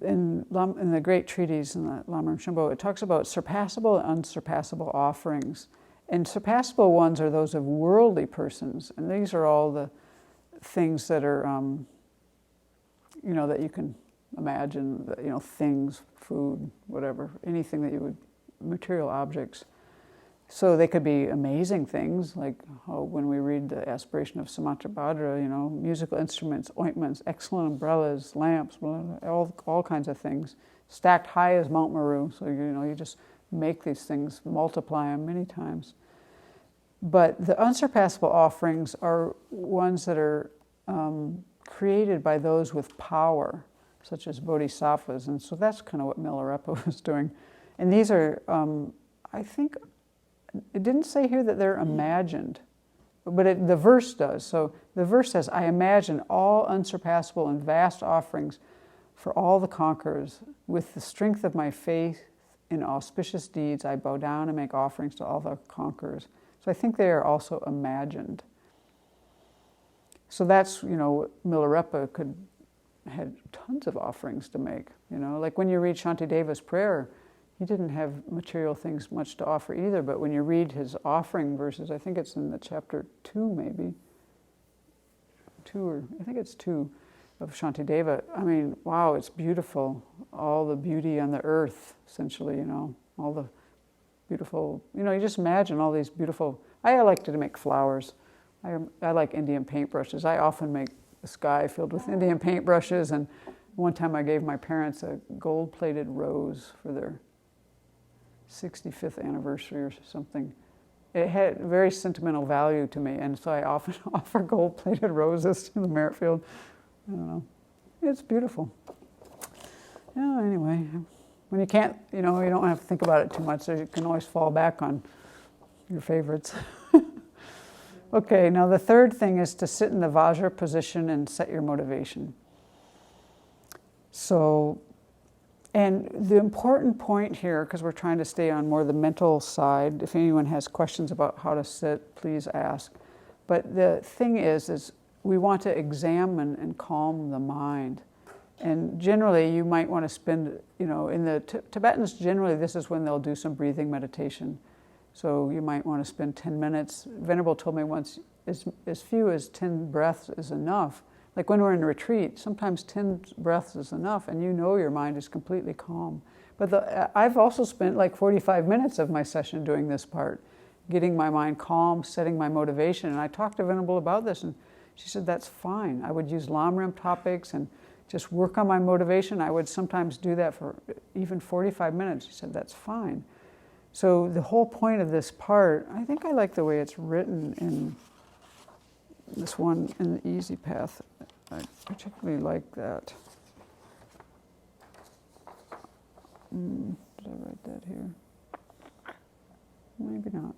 Speaker 1: in the great treatise in the Lamrim Shimbo, it talks about surpassable and unsurpassable offerings. And surpassable ones are those of worldly persons. And these are all the things that are, that you can imagine, things, food, whatever, anything that you would, material objects. So they could be amazing things, like when we read the aspiration of Samantabhadra, musical instruments, ointments, excellent umbrellas, lamps, all kinds of things, stacked high as Mount Meru. So, you just make these things, multiply them many times. But the unsurpassable offerings are ones that are created by those with power, such as bodhisattvas. And so that's kind of what Milarepa was doing. And these are, I think, it didn't say here that they're imagined, but the verse does. So the verse says, I imagine all unsurpassable and vast offerings for all the conquerors. With the strength of my faith in auspicious deeds, I bow down and make offerings to all the conquerors. So I think they are also imagined. So that's, Milarepa had tons of offerings to make. Like when you read Shantideva's prayer, he didn't have material things much to offer either, but when you read his offering verses, I think it's in the chapter 2 maybe, 2 of Shantideva. I mean, wow, it's beautiful. All the beauty on the earth, essentially, all the beautiful, you just imagine all these beautiful, I like to make flowers. I like Indian paintbrushes. I often make the sky filled with Indian paintbrushes, and one time I gave my parents a gold-plated rose for their 65th anniversary or something. It had very sentimental value to me, and so I often offer gold-plated roses to the merit field. I don't know. It's beautiful. Yeah, anyway, when you can't, you don't have to think about it too much, so you can always fall back on your favorites. Okay, now the third thing is to sit in the Vajra position and set your motivation. So, and the important point here, because we're trying to stay on more the mental side, if anyone has questions about how to sit, please ask. But the thing is we want to examine and calm the mind. And generally, you might want to spend, in the Tibetans, generally this is when they'll do some breathing meditation. So you might want to spend 10 minutes. Venerable told me once, as few as 10 breaths is enough, Like when we're in a retreat, sometimes 10 breaths is enough and you know your mind is completely calm. But I've also spent like 45 minutes of my session doing this part, getting my mind calm, setting my motivation. And I talked to Venerable about this, and she said, that's fine. I would use Lamrim topics and just work on my motivation. I would sometimes do that for even 45 minutes. She said, that's fine. So the whole point of this part, I think I like the way it's written in this one, in the Easy Path. I particularly like that. Did I write that here? Maybe not.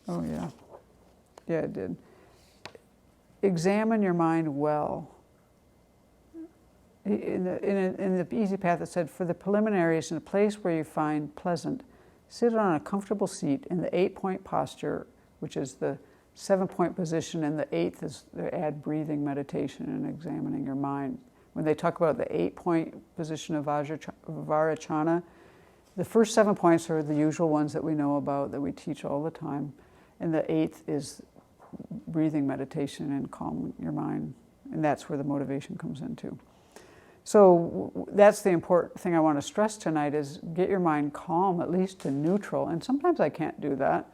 Speaker 1: Oh, yeah. Yeah, it did. Examine your mind well. In the Easy Path, it said, for the preliminaries, in a place where you find pleasant, sit on a comfortable seat in the 8-point posture, which is the 7-point position, and the 8th is the add breathing meditation and examining your mind. When they talk about the 8-point position of Vajrayana, the first 7 points are the usual ones that we know about, that we teach all the time. And the 8th is breathing meditation and calming your mind. And that's where the motivation comes into. So that's the important thing I want to stress tonight is get your mind calm, at least to neutral. And sometimes I can't do that.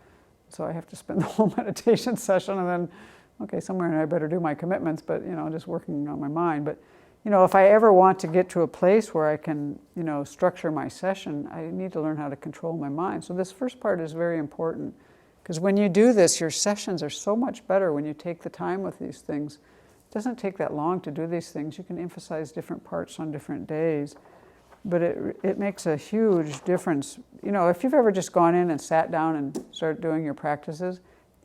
Speaker 1: So I have to spend the whole meditation session and then, okay, somewhere I better do my commitments, but, just working on my mind. But, if I ever want to get to a place where I can, structure my session, I need to learn how to control my mind. So this first part is very important because when you do this, your sessions are so much better when you take the time with these things. It doesn't take that long to do these things. You can emphasize different parts on different days. But it makes a huge difference. If you've ever just gone in and sat down and started doing your practices,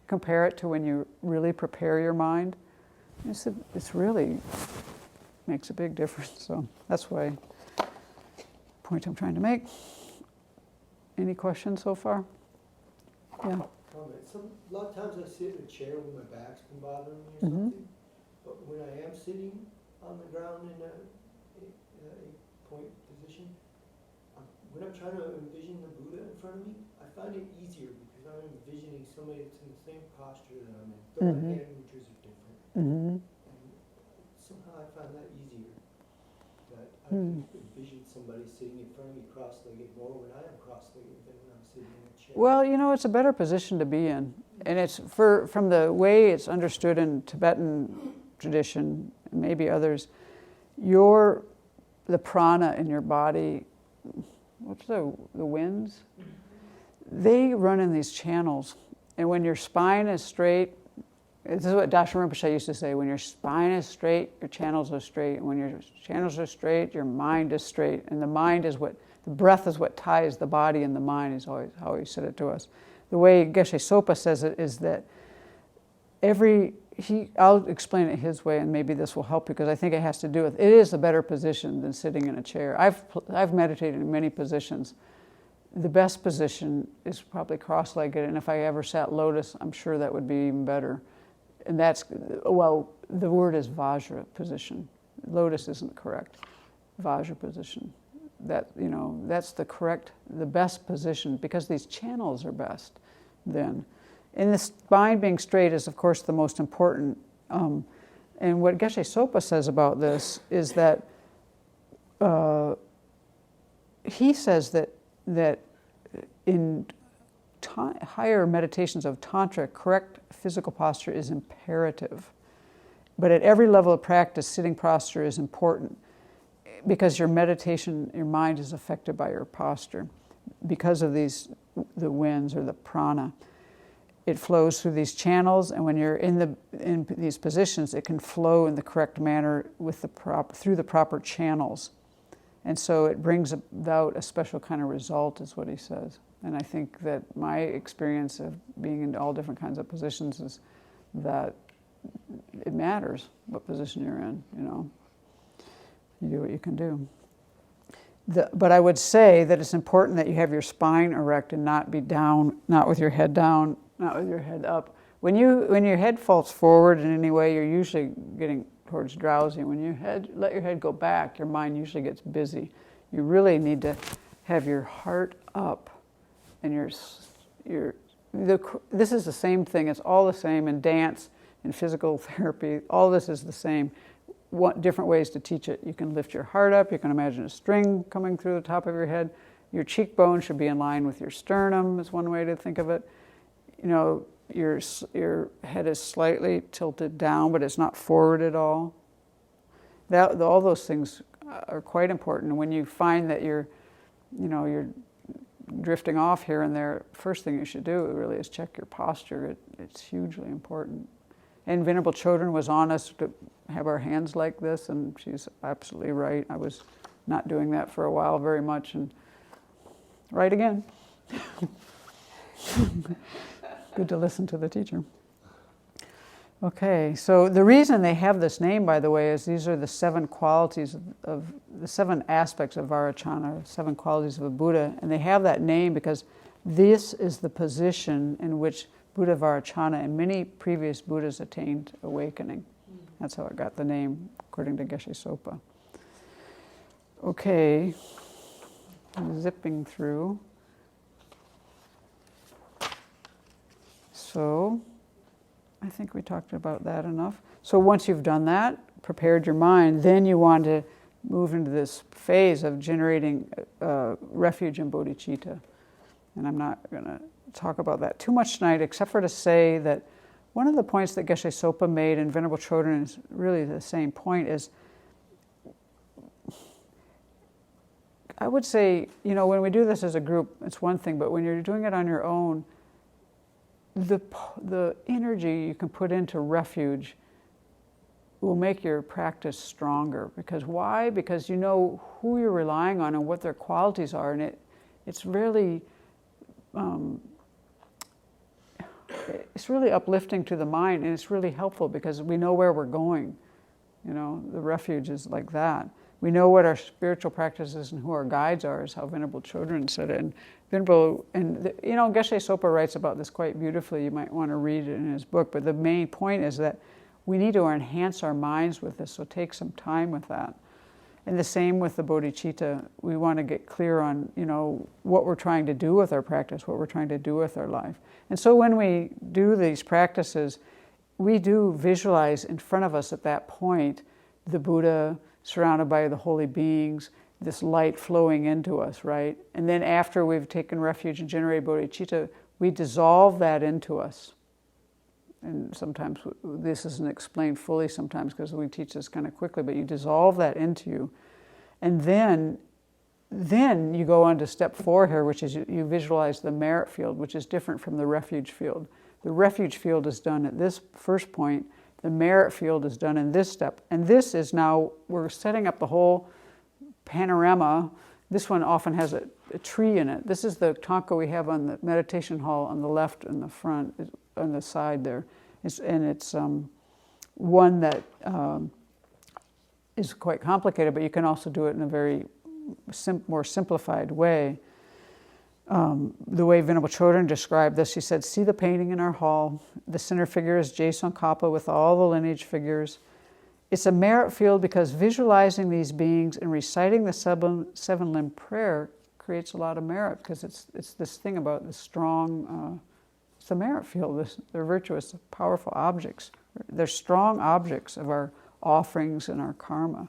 Speaker 1: compare it to when you really prepare your mind. It's really makes a big difference. So that's the point I'm trying to make. Any questions so far? Yeah.
Speaker 3: A lot of times I sit in a chair when my back's been bothering me or something. But when I am sitting on the ground in a 8-point position, when I'm trying to envision the Buddha in front of me, I find it easier because I'm envisioning somebody that's in the same posture that I'm in. Though my hand mudras are different. And somehow I find that easier. That I can envision somebody sitting in front of me cross-legged more when I am cross-legged than when I'm sitting in a chair.
Speaker 1: Well, it's a better position to be in. And it's from the way it's understood in Tibetan tradition, and maybe others, the prana in your body, what's the winds? They run in these channels. And when your spine is straight, this is what Darshan Rinpoche used to say, when your spine is straight, your channels are straight. And when your channels are straight, your mind is straight. And the breath is what ties the body and the mind, is always how he said it to us. The way Geshe Sopa says it is that I'll explain it his way, and maybe this will help because I think it has to do with, it is a better position than sitting in a chair. I've meditated in many positions. The best position is probably cross-legged, and if I ever sat lotus, I'm sure that would be even better. And the word is Vajra position. Lotus isn't correct. Vajra position. That's the best position because these channels are best then. And the spine being straight is, of course, the most important. And what Geshe Sopa says about this is that he says that in higher meditations of Tantra, correct physical posture is imperative. But at every level of practice, sitting posture is important because your meditation, your mind is affected by your posture because of the winds or the prana. It flows through these channels, and when you're in these positions, it can flow in the correct manner through the proper channels. And so it brings about a special kind of result, is what he says. And I think that my experience of being in all different kinds of positions is that it matters what position you're in, You do what you can do. But I would say that it's important that you have your spine erect and not be down, not with your head down, not with your head up. When your head falls forward in any way, you're usually getting towards drowsy. When let your head go back, your mind usually gets busy. You really need to have your heart up, and this is the same thing. It's all the same in dance. in physical therapy. All this is the same. Different ways to teach it. You can lift your heart up. You can imagine a string coming through the top of your head. Your cheekbone should be in line with your sternum is one way to think of it. You know, your head is slightly tilted down, but it's not forward at all. All those things are quite important. And when you find that you're drifting off here and there, first thing you should do really is check your posture. It's hugely important. And Venerable Chodron was on us to have our hands like this, and she's absolutely right. I was not doing that for a while very much, and right again. Good to listen to the teacher. Okay, so the reason they have this name, by the way, is these are the 7 qualities of the 7 aspects of Vajrayana, 7 qualities of a Buddha, and they have that name because this is the position in which Buddha Vajrayana and many previous Buddhas attained awakening. That's how it got the name, according to Geshe Sopa. Okay, I'm zipping through. So, I think we talked about that enough. So once you've done that, prepared your mind, then you want to move into this phase of generating refuge in bodhicitta. And I'm not going to talk about that too much tonight, except for to say that one of the points that Geshe Sopa made, and Venerable Chodron is really the same point, is I would say, when we do this as a group, it's one thing, but when you're doing it on your own, the energy you can put into refuge will make your practice stronger. Because why? Because you know who you're relying on and what their qualities are, and it's really uplifting to the mind, and it's really helpful because we know where we're going. The refuge is like that. We know what our spiritual practices and who our guides are, is how Venerable Chodron said it. And Geshe Sopa writes about this quite beautifully. You might want to read it in his book. But the main point is that we need to enhance our minds with this, so take some time with that. And the same with the bodhicitta. We want to get clear on, what we're trying to do with our practice, what we're trying to do with our life. And so when we do these practices, we do visualize in front of us at that point the Buddha surrounded by the holy beings, this light flowing into us, right? And then after we've taken refuge and generated bodhicitta, we dissolve that into us. And sometimes this isn't explained fully sometimes because we teach this kind of quickly, but you dissolve that into you. And then you go on to step 4 here, which is you visualize the merit field, which is different from the refuge field. The refuge field is done at this first point. The merit field is done in this step. And this is now, we're setting up the whole panorama. This one often has a tree in it. This is the tanka we have on the meditation hall on the left and the front, on the side there. It's one that is quite complicated, but you can also do it in a very more simplified way. The way Venerable Chodron described this, he said, see the painting in our hall. The center figure is Je Tsongkhapa with all the lineage figures. It's a merit field because visualizing these beings and reciting the seven-limb prayer creates a lot of merit, because it's this thing about the strong, it's the merit field. They're virtuous, powerful objects. They're strong objects of our offerings and our karma.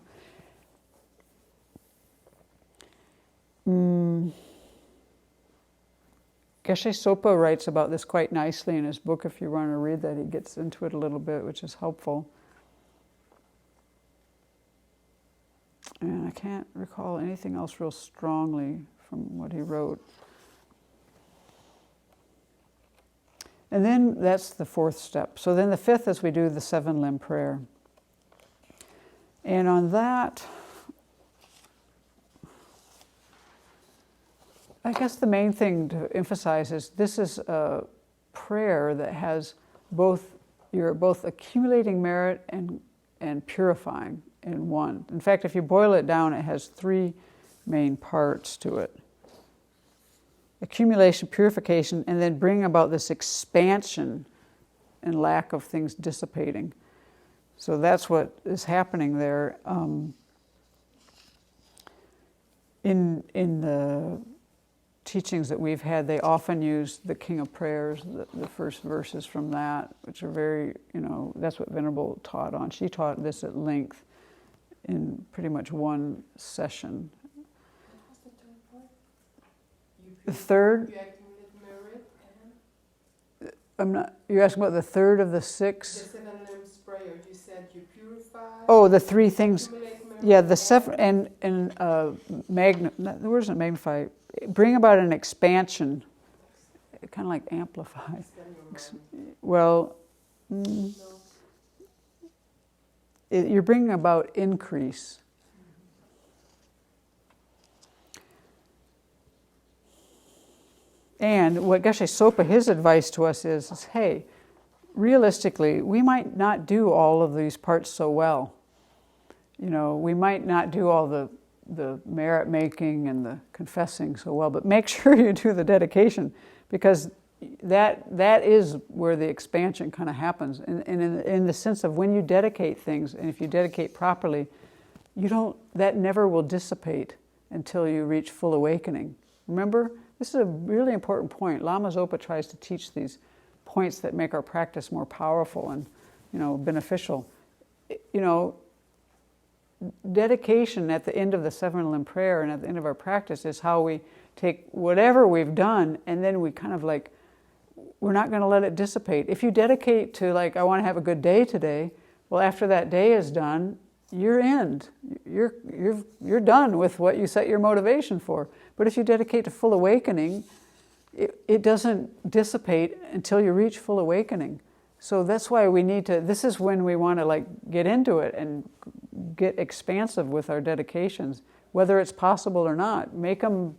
Speaker 1: Geshe Sopa writes about this quite nicely in his book. If you want to read that, he gets into it a little bit, which is helpful. And I can't recall anything else real strongly from what he wrote. And then that's the 4th step. So then the 5th is we do the 7-limb prayer. And on that, I guess the main thing to emphasize is this is a prayer that has you're both accumulating merit and purifying in one. In fact, if you boil it down, it has 3 main parts to it. Accumulation, purification, and then bring about this expansion and lack of things dissipating. So that's what is happening there. In the teachings that we've had, they often use the King of Prayers, the first verses from that, which are very, that's what Venerable taught on. She taught this at length in pretty much one session.
Speaker 2: What's the third part?
Speaker 1: The third,
Speaker 2: You accumulate merit and
Speaker 1: you're asking about the third of the six?
Speaker 2: the seven limbs prayer. You said you purify.
Speaker 1: Oh, the three things.
Speaker 2: Accumulate merit.
Speaker 1: Yeah, the seven, and the word isn't magnify, bring about an expansion, kind of like amplify.
Speaker 2: Extend your mind.
Speaker 1: Well,
Speaker 2: No.
Speaker 1: you're bringing about increase. And what Geshe Sopa, his advice to us is, hey, realistically, we might not do all of these parts so well. We might not do all the merit making and the confessing so well, but make sure you do the dedication, because that is where the expansion kind of happens. And in the sense of when you dedicate things, and if you dedicate properly, that never will dissipate until you reach full awakening. Remember, this is a really important point. Lama Zopa tries to teach these points that make our practice more powerful and, beneficial. Dedication at the end of the seven limb prayer and at the end of our practice is how we take whatever we've done, and then we kind of we're not going to let it dissipate. If you dedicate to I want to have a good day today, well, after that day is done, you're done with what you set your motivation for. But if you dedicate to full awakening, it doesn't dissipate until you reach full awakening. So that's why we need to, this is when we want to get into it and get expansive with our dedications, whether it's possible or not. Make them,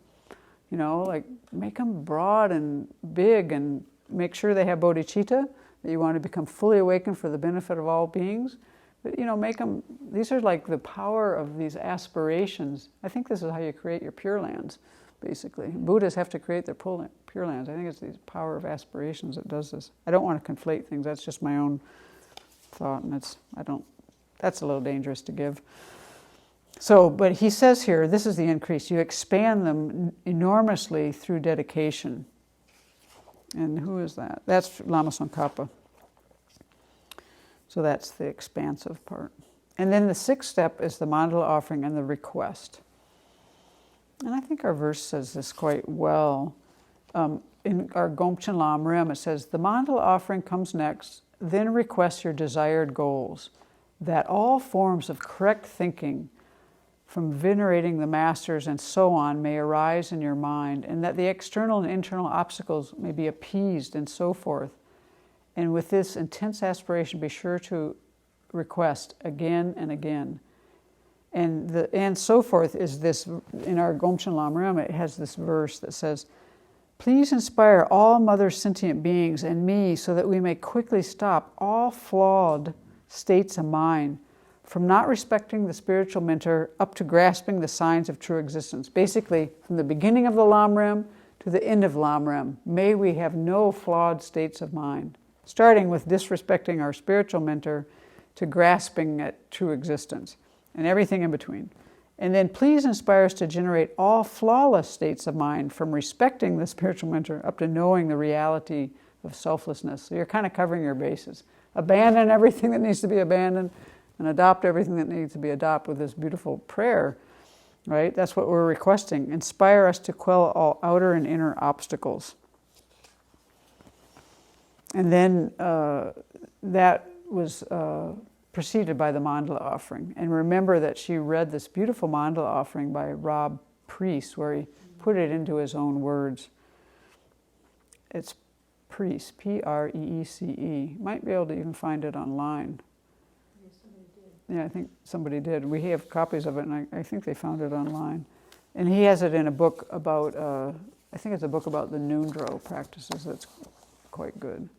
Speaker 1: make them broad and big, and make sure they have bodhicitta, that you want to become fully awakened for the benefit of all beings. But, make them, these are the power of these aspirations. I think this is how you create your Pure Lands, basically. Buddhists have to create their Pure Lands. I think it's the power of aspirations that does this. I don't want to conflate things. That's just my own thought, and that's a little dangerous to give. So, but he says here, this is the increase. You expand them enormously through dedication. And who is that? That's Lama Tsongkhapa. So that's the expansive part. And then the sixth step is the mandala offering and the request. And I think our verse says this quite well. In our Gomchen Lamrim, it says, the mandala offering comes next, then request your desired goals, that all forms of correct thinking, from venerating the masters and so on, may arise in your mind, and that the external and internal obstacles may be appeased and so forth. And with this intense aspiration, be sure to request again and again. And so forth is this, in our Gomchen Lamrim, it has this verse that says, please inspire all mother sentient beings and me so that we may quickly stop all flawed states of mind, from not respecting the spiritual mentor up to grasping the signs of true existence. Basically, from the beginning of the Lamrim to the end of Lamrim, may we have no flawed states of mind, starting with disrespecting our spiritual mentor to grasping at true existence, and everything in between. And then please inspire us to generate all flawless states of mind, from respecting the spiritual mentor up to knowing the reality of selflessness. So you're kind of covering your bases. Abandon everything that needs to be abandoned and adopt everything that needs to be adopted with this beautiful prayer, right? That's what we're requesting. Inspire us to quell all outer and inner obstacles. And then that was preceded by the mandala offering. And remember that she read this beautiful mandala offering by Rob Priest, where he put it into his own words. It's Priest, P-R-E-E-C-E. Might be able to even find it online.
Speaker 2: Yeah, somebody did.
Speaker 1: Yeah, I think somebody did. We have copies of it, and I think they found it online. And he has it in a book about, I think it's a book about the Noondro practices that's quite good.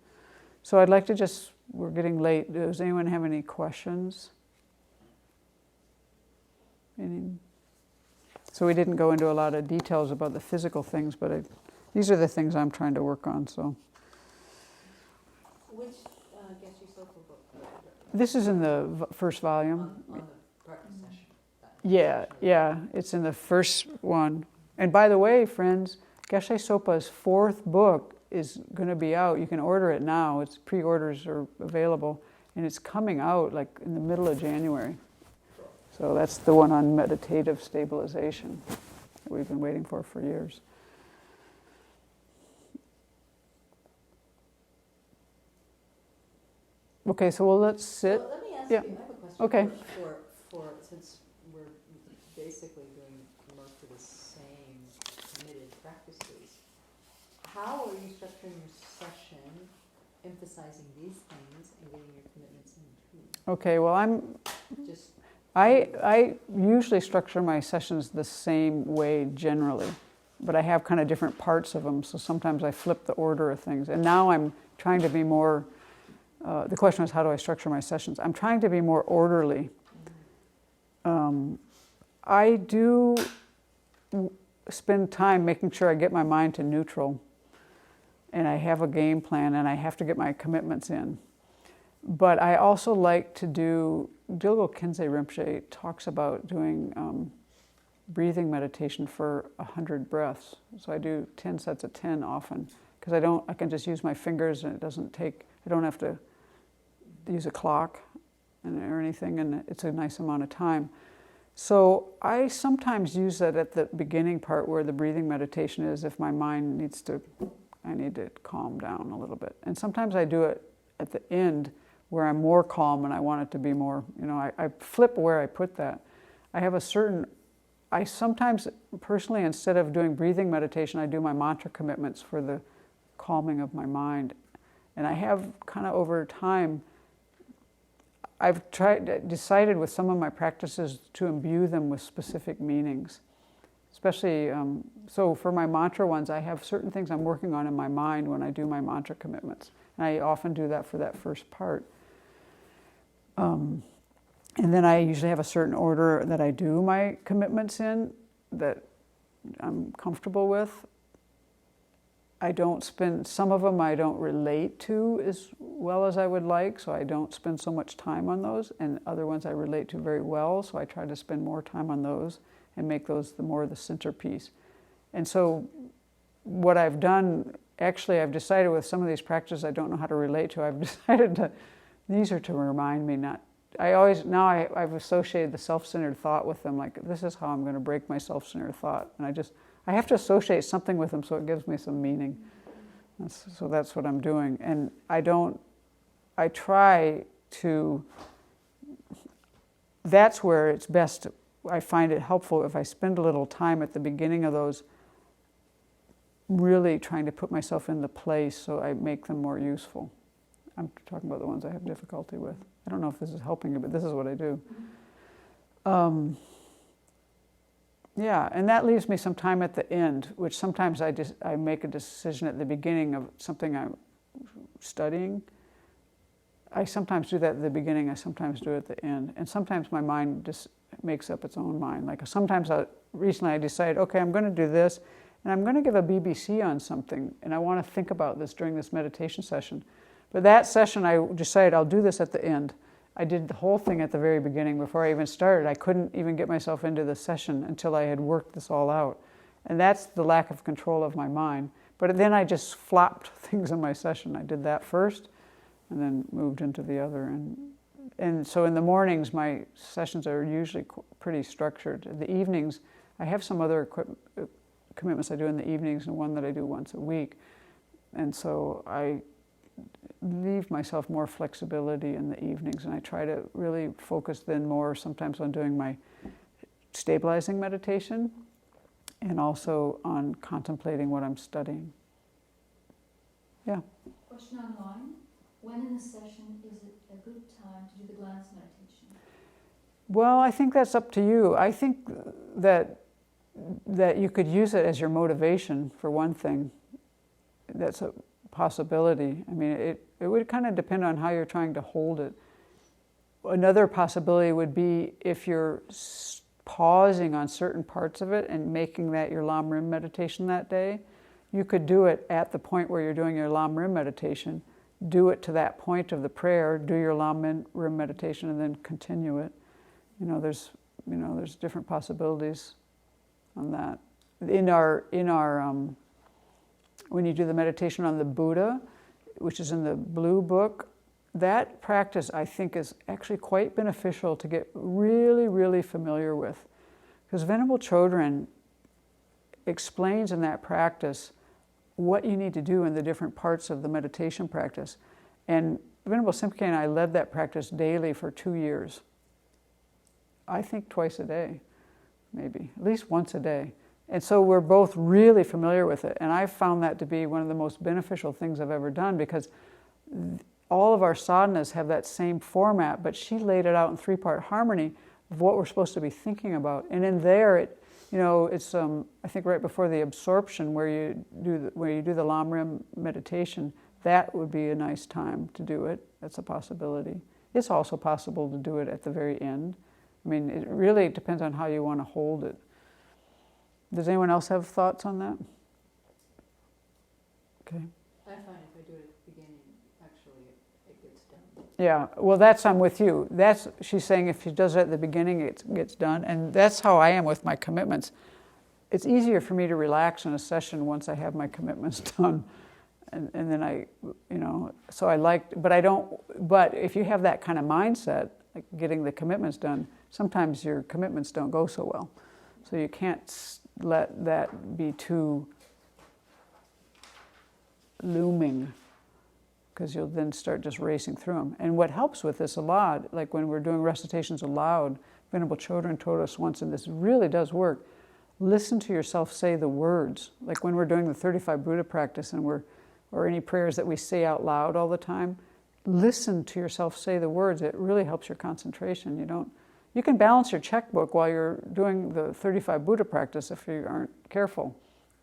Speaker 1: So I'd like to we're getting late. Does anyone have any questions? So we didn't go into a lot of details about the physical things, but these are the things I'm trying to work on. So
Speaker 2: Which Geshe Sopa book?
Speaker 1: this is in the first volume.
Speaker 2: On the practice session.
Speaker 1: Yeah, it's in the first one. And by the way, friends, Geshe Sopa's 4th book is going to be out. You can order it now. Its pre-orders are available, and it's coming out like in the middle of January. So that's the one on meditative stabilization that we've been waiting for years. Okay, so let's sit.
Speaker 2: Well, let me ask
Speaker 1: Yeah.
Speaker 2: you, I have a question.
Speaker 1: Okay.
Speaker 2: Since we're basically doing most of the same committed practices, how are you structuring your session, emphasizing these things and getting your commitments in too?
Speaker 1: Okay, well,
Speaker 2: Just
Speaker 1: I usually structure my sessions the same way generally, but I have kind of different parts of them, so sometimes I flip the order of things. And now I'm trying to be more, the question is, how do I structure my sessions? I'm trying to be more orderly. I do spend time making sure I get my mind to neutral, and I have a game plan, and I have to get my commitments in. But I also like to do, Dilgo Khyentse Rinpoche talks about doing breathing meditation for 100 breaths. So I do 10 sets of 10 often, because I can just use my fingers, and I don't have to use a clock or anything, and it's a nice amount of time. So I sometimes use that at the beginning part where the breathing meditation is, if my mind I need to calm down a little bit. And sometimes I do it at the end where I'm more calm and I want it to be more, I flip where I put that. I sometimes, personally, instead of doing breathing meditation, I do my mantra commitments for the calming of my mind. And I have kind of over time, I've decided with some of my practices to imbue them with specific meanings. Especially, so for my mantra ones, I have certain things I'm working on in my mind when I do my mantra commitments. And I often do that for that first part. And then I usually have a certain order that I do my commitments in that I'm comfortable with. Some of them I don't relate to as well as I would like, so I don't spend so much time on those. And other ones I relate to very well, so I try to spend more time on those and make those the centerpiece. And so what I've done, actually I've decided with some of these practices I don't know how to relate to, I've decided these are to remind me not, I've associated the self-centered thought with them, like this is how I'm going to break my self-centered thought. And I have to associate something with them so it gives me some meaning. So that's what I'm doing. And that's where it's best, I find it helpful if I spend a little time at the beginning of those really trying to put myself in the place so I make them more useful. I'm talking about the ones I have difficulty with. I don't know if this is helping you, but this is what I do. Yeah, and that leaves me some time at the end, which sometimes I make a decision at the beginning of something I'm studying. I sometimes do that at the beginning, I sometimes do it at the end. And sometimes my mind just makes up its own mind. Like sometimes recently I decided, okay, I'm going to do this, and I'm going to give a BBC on something, and I want to think about this during this meditation session. But that session I decided I'll do this at the end. I did the whole thing at the very beginning before I even started. I couldn't even get myself into the session until I had worked this all out. And that's the lack of control of my mind. But then I just flopped things in my session. I did that first and then moved into the other. And so in the mornings, my sessions are usually pretty structured. In the evenings, I have some other commitments I do in the evenings and one that I do once a week. And so I leave myself more flexibility in the evenings, and I try to really focus then more sometimes on doing my stabilizing meditation and also on contemplating what I'm studying. Yeah.
Speaker 4: Question online. When in the session is it a good time to do the glance meditation?
Speaker 1: Well, I think that's up to you. I think that you could use it as your motivation for one thing. That's a possibility. I mean, it would kind of depend on how you're trying to hold it. Another possibility would be if you're pausing on certain parts of it and making that your Lamrim meditation that day, you could do it at the point where you're doing your Lamrim meditation, do it to that point of the prayer, do your Lamrim meditation, and then continue it. There's different possibilities on that. In our when you do the meditation on the Buddha, which is in the blue book, that practice I think is actually quite beneficial to get really, really familiar with. Because Venerable Chodron explains in that practice what you need to do in the different parts of the meditation practice. And Venerable Simke and I led that practice daily for 2 years. I think twice a day, maybe, at least once a day. And so we're both really familiar with it. And I found that to be one of the most beneficial things I've ever done, because all of our sadhanas have that same format, but she laid it out in 3-part harmony of what we're supposed to be thinking about. And in there, it's I think right before the absorption where you do the Lamrim meditation. That would be a nice time to do it. That's a possibility. It's also possible to do it at the very end. I mean, it really depends on how you want to hold it. Does anyone else have thoughts on that? Okay.
Speaker 2: I find if I do it at the beginning, actually, it gets done.
Speaker 1: Yeah, well, I'm with you. She's saying if she does it at the beginning, it gets done. And that's how I am with my commitments. It's easier for me to relax in a session once I have my commitments done. And then but if you have that kind of mindset, like getting the commitments done, sometimes your commitments don't go so well. So you can't let that be too looming, because you'll then start just racing through them. And what helps with this a lot, like when we're doing recitations aloud, Venerable Chodron told us once, and this really does work, listen to yourself say the words. Like when we're doing the 35 Buddha practice or any prayers that we say out loud all the time, listen to yourself say the words. It really helps your concentration. You can balance your checkbook while you're doing the 35 Buddha practice if you aren't careful.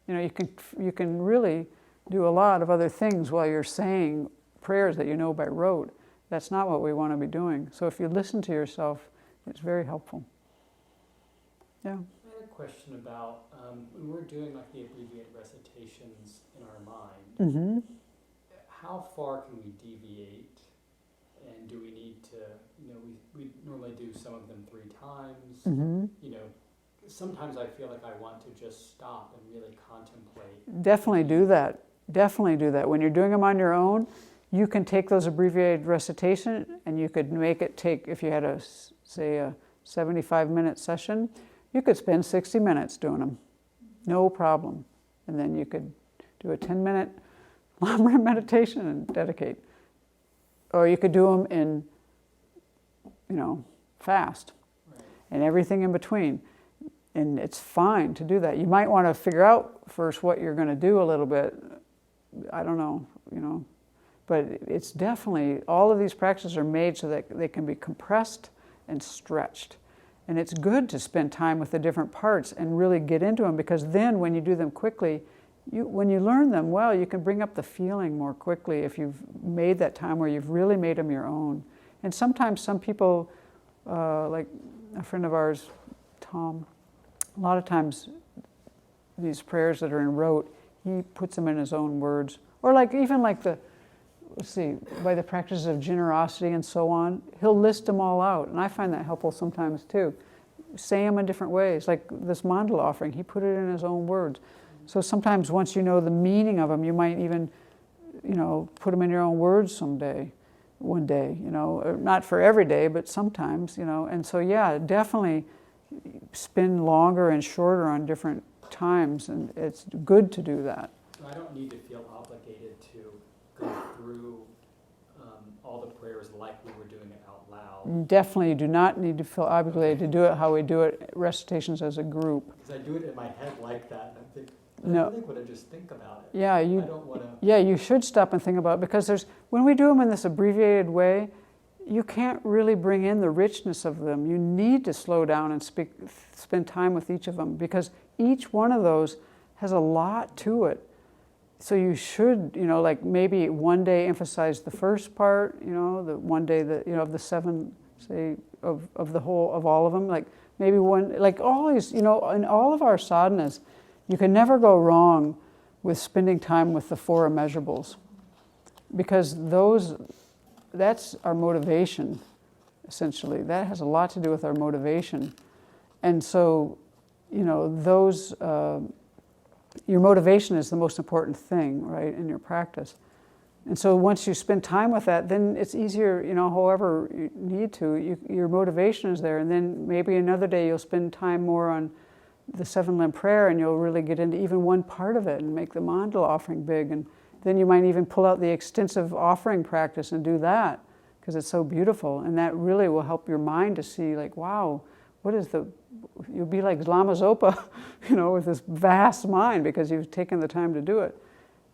Speaker 1: You can really do a lot of other things while you're saying prayers that you know by rote. That's not what we want to be doing. So if you listen to yourself, it's very helpful. Yeah.
Speaker 5: I had a question about when we're doing like the abbreviated recitations in our mind,
Speaker 1: Mm-hmm.
Speaker 5: how far can we deviate? And do we need to, we normally do some of them 3 times.
Speaker 1: Mm-hmm.
Speaker 5: Sometimes I feel like I want to just stop and really contemplate.
Speaker 1: Definitely do that. Definitely do that. When you're doing them on your own, you can take those abbreviated recitation and you could make it take, if you had a 75-minute session, you could spend 60 minutes doing them. No problem. And then you could do a 10-minute Lamrim meditation and dedicate. Or you could do them in, fast.
Speaker 5: Right.
Speaker 1: And everything in between. And it's fine to do that. You might want to figure out first what you're going to do a little bit. I don't know, But it's definitely, all of these practices are made so that they can be compressed and stretched. And it's good to spend time with the different parts and really get into them, because then when you do them quickly, when you learn them well, you can bring up the feeling more quickly if you've made that time where you've really made them your own. And sometimes some people, like a friend of ours, Tom, a lot of times these prayers that are in rote, he puts them in his own words. Or by the practices of generosity and so on, he'll list them all out. And I find that helpful sometimes too. Say them in different ways. Like this mandala offering, he put it in his own words. So sometimes once you know the meaning of them, you might even, put them in your own words one day, not for every day, but sometimes, And so, yeah, definitely spend longer and shorter on different times, and it's good to do that.
Speaker 5: I don't need to feel obligated to go through all the prayers like we were doing it out loud.
Speaker 1: Definitely do not need to feel obligated to do it how we do it, recitations as a group.
Speaker 5: Because I do it in my head like that, and I think,
Speaker 1: No.
Speaker 5: I really want to just think about it.
Speaker 1: Yeah,
Speaker 5: I don't want to.
Speaker 1: Yeah, you should stop and think about it, because when we do them in this abbreviated way, you can't really bring in the richness of them. You need to slow down and spend time with each of them, because each one of those has a lot to it. So you should, maybe one day emphasize the first part, the one day of the 7, say, of all of them, like maybe one, like all these, in all of our sadhanas, you can never go wrong with spending time with the 4 immeasurables, because that's our motivation, essentially. That has a lot to do with our motivation. And so, those your motivation is the most important thing, right, in your practice. And so once you spend time with that, then it's easier, however you need to. Your motivation is there, and then maybe another day you'll spend time more on the 7 limb prayer, and you'll really get into even one part of it and make the mandala offering big. And then you might even pull out the extensive offering practice and do that, because it's so beautiful. And that really will help your mind to see, like, wow, you'll be like Lama Zopa, with this vast mind, because you've taken the time to do it.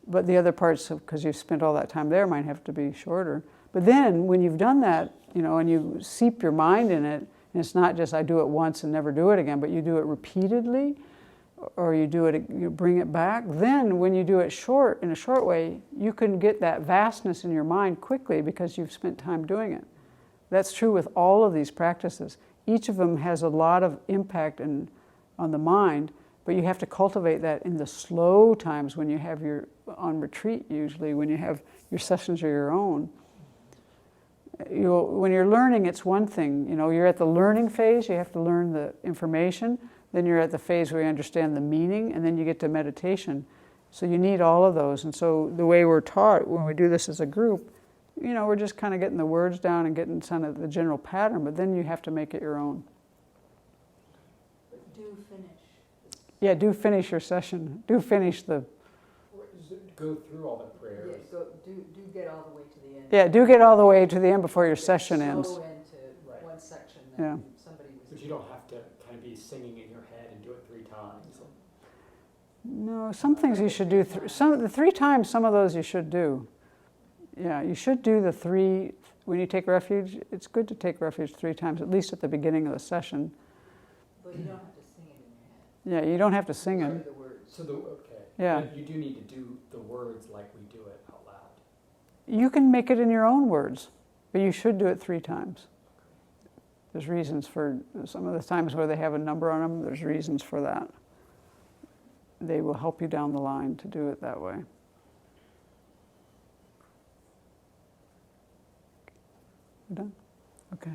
Speaker 1: But the other parts, because you've spent all that time there, might have to be shorter. But then, when you've done that, and you seep your mind in it, and it's not just I do it once and never do it again, but you do it repeatedly, or you bring it back. Then, when you do it in a short way, you can get that vastness in your mind quickly because you've spent time doing it. That's true with all of these practices. Each of them has a lot of impact on the mind, but you have to cultivate that in the slow times when you have on retreat, usually, when you have your sessions are your own. When you're learning, it's one thing. You're at the learning phase, you have to learn the information. Then you're at the phase where you understand the meaning, and then you get to meditation. So you need all of those. And so the way we're taught, when we do this as a group, we're just kind of getting the words down and getting kind of the general pattern, but then you have to make it your own.
Speaker 2: But do finish.
Speaker 1: Yeah, do finish your session. Do finish the...
Speaker 5: Go through all the prayers.
Speaker 2: Yeah, do get all the way to the end.
Speaker 1: Yeah, do get all the way to the end before your session ends.
Speaker 2: So into
Speaker 5: Right.
Speaker 2: one section that
Speaker 1: Yeah.
Speaker 2: somebody was...
Speaker 5: But you don't have to kind of be singing in your head and do it 3 times.
Speaker 1: No, some things you should do. The 3 times, some of those you should do. Yeah, you should do the 3. When you take refuge, it's good to take refuge 3 times, at least at the beginning of the session.
Speaker 2: But you don't have to sing it in your head.
Speaker 1: Yeah, you don't have to sing
Speaker 2: Learn
Speaker 1: it.
Speaker 2: the words.
Speaker 5: So okay.
Speaker 1: Yeah.
Speaker 5: But you do need to do the words like we do it out loud.
Speaker 1: You can make it in your own words, but you should do it 3 times. There's reasons for some of the times where they have a number on them, there's reasons for that. They will help you down the line to do it that way. You done? Okay.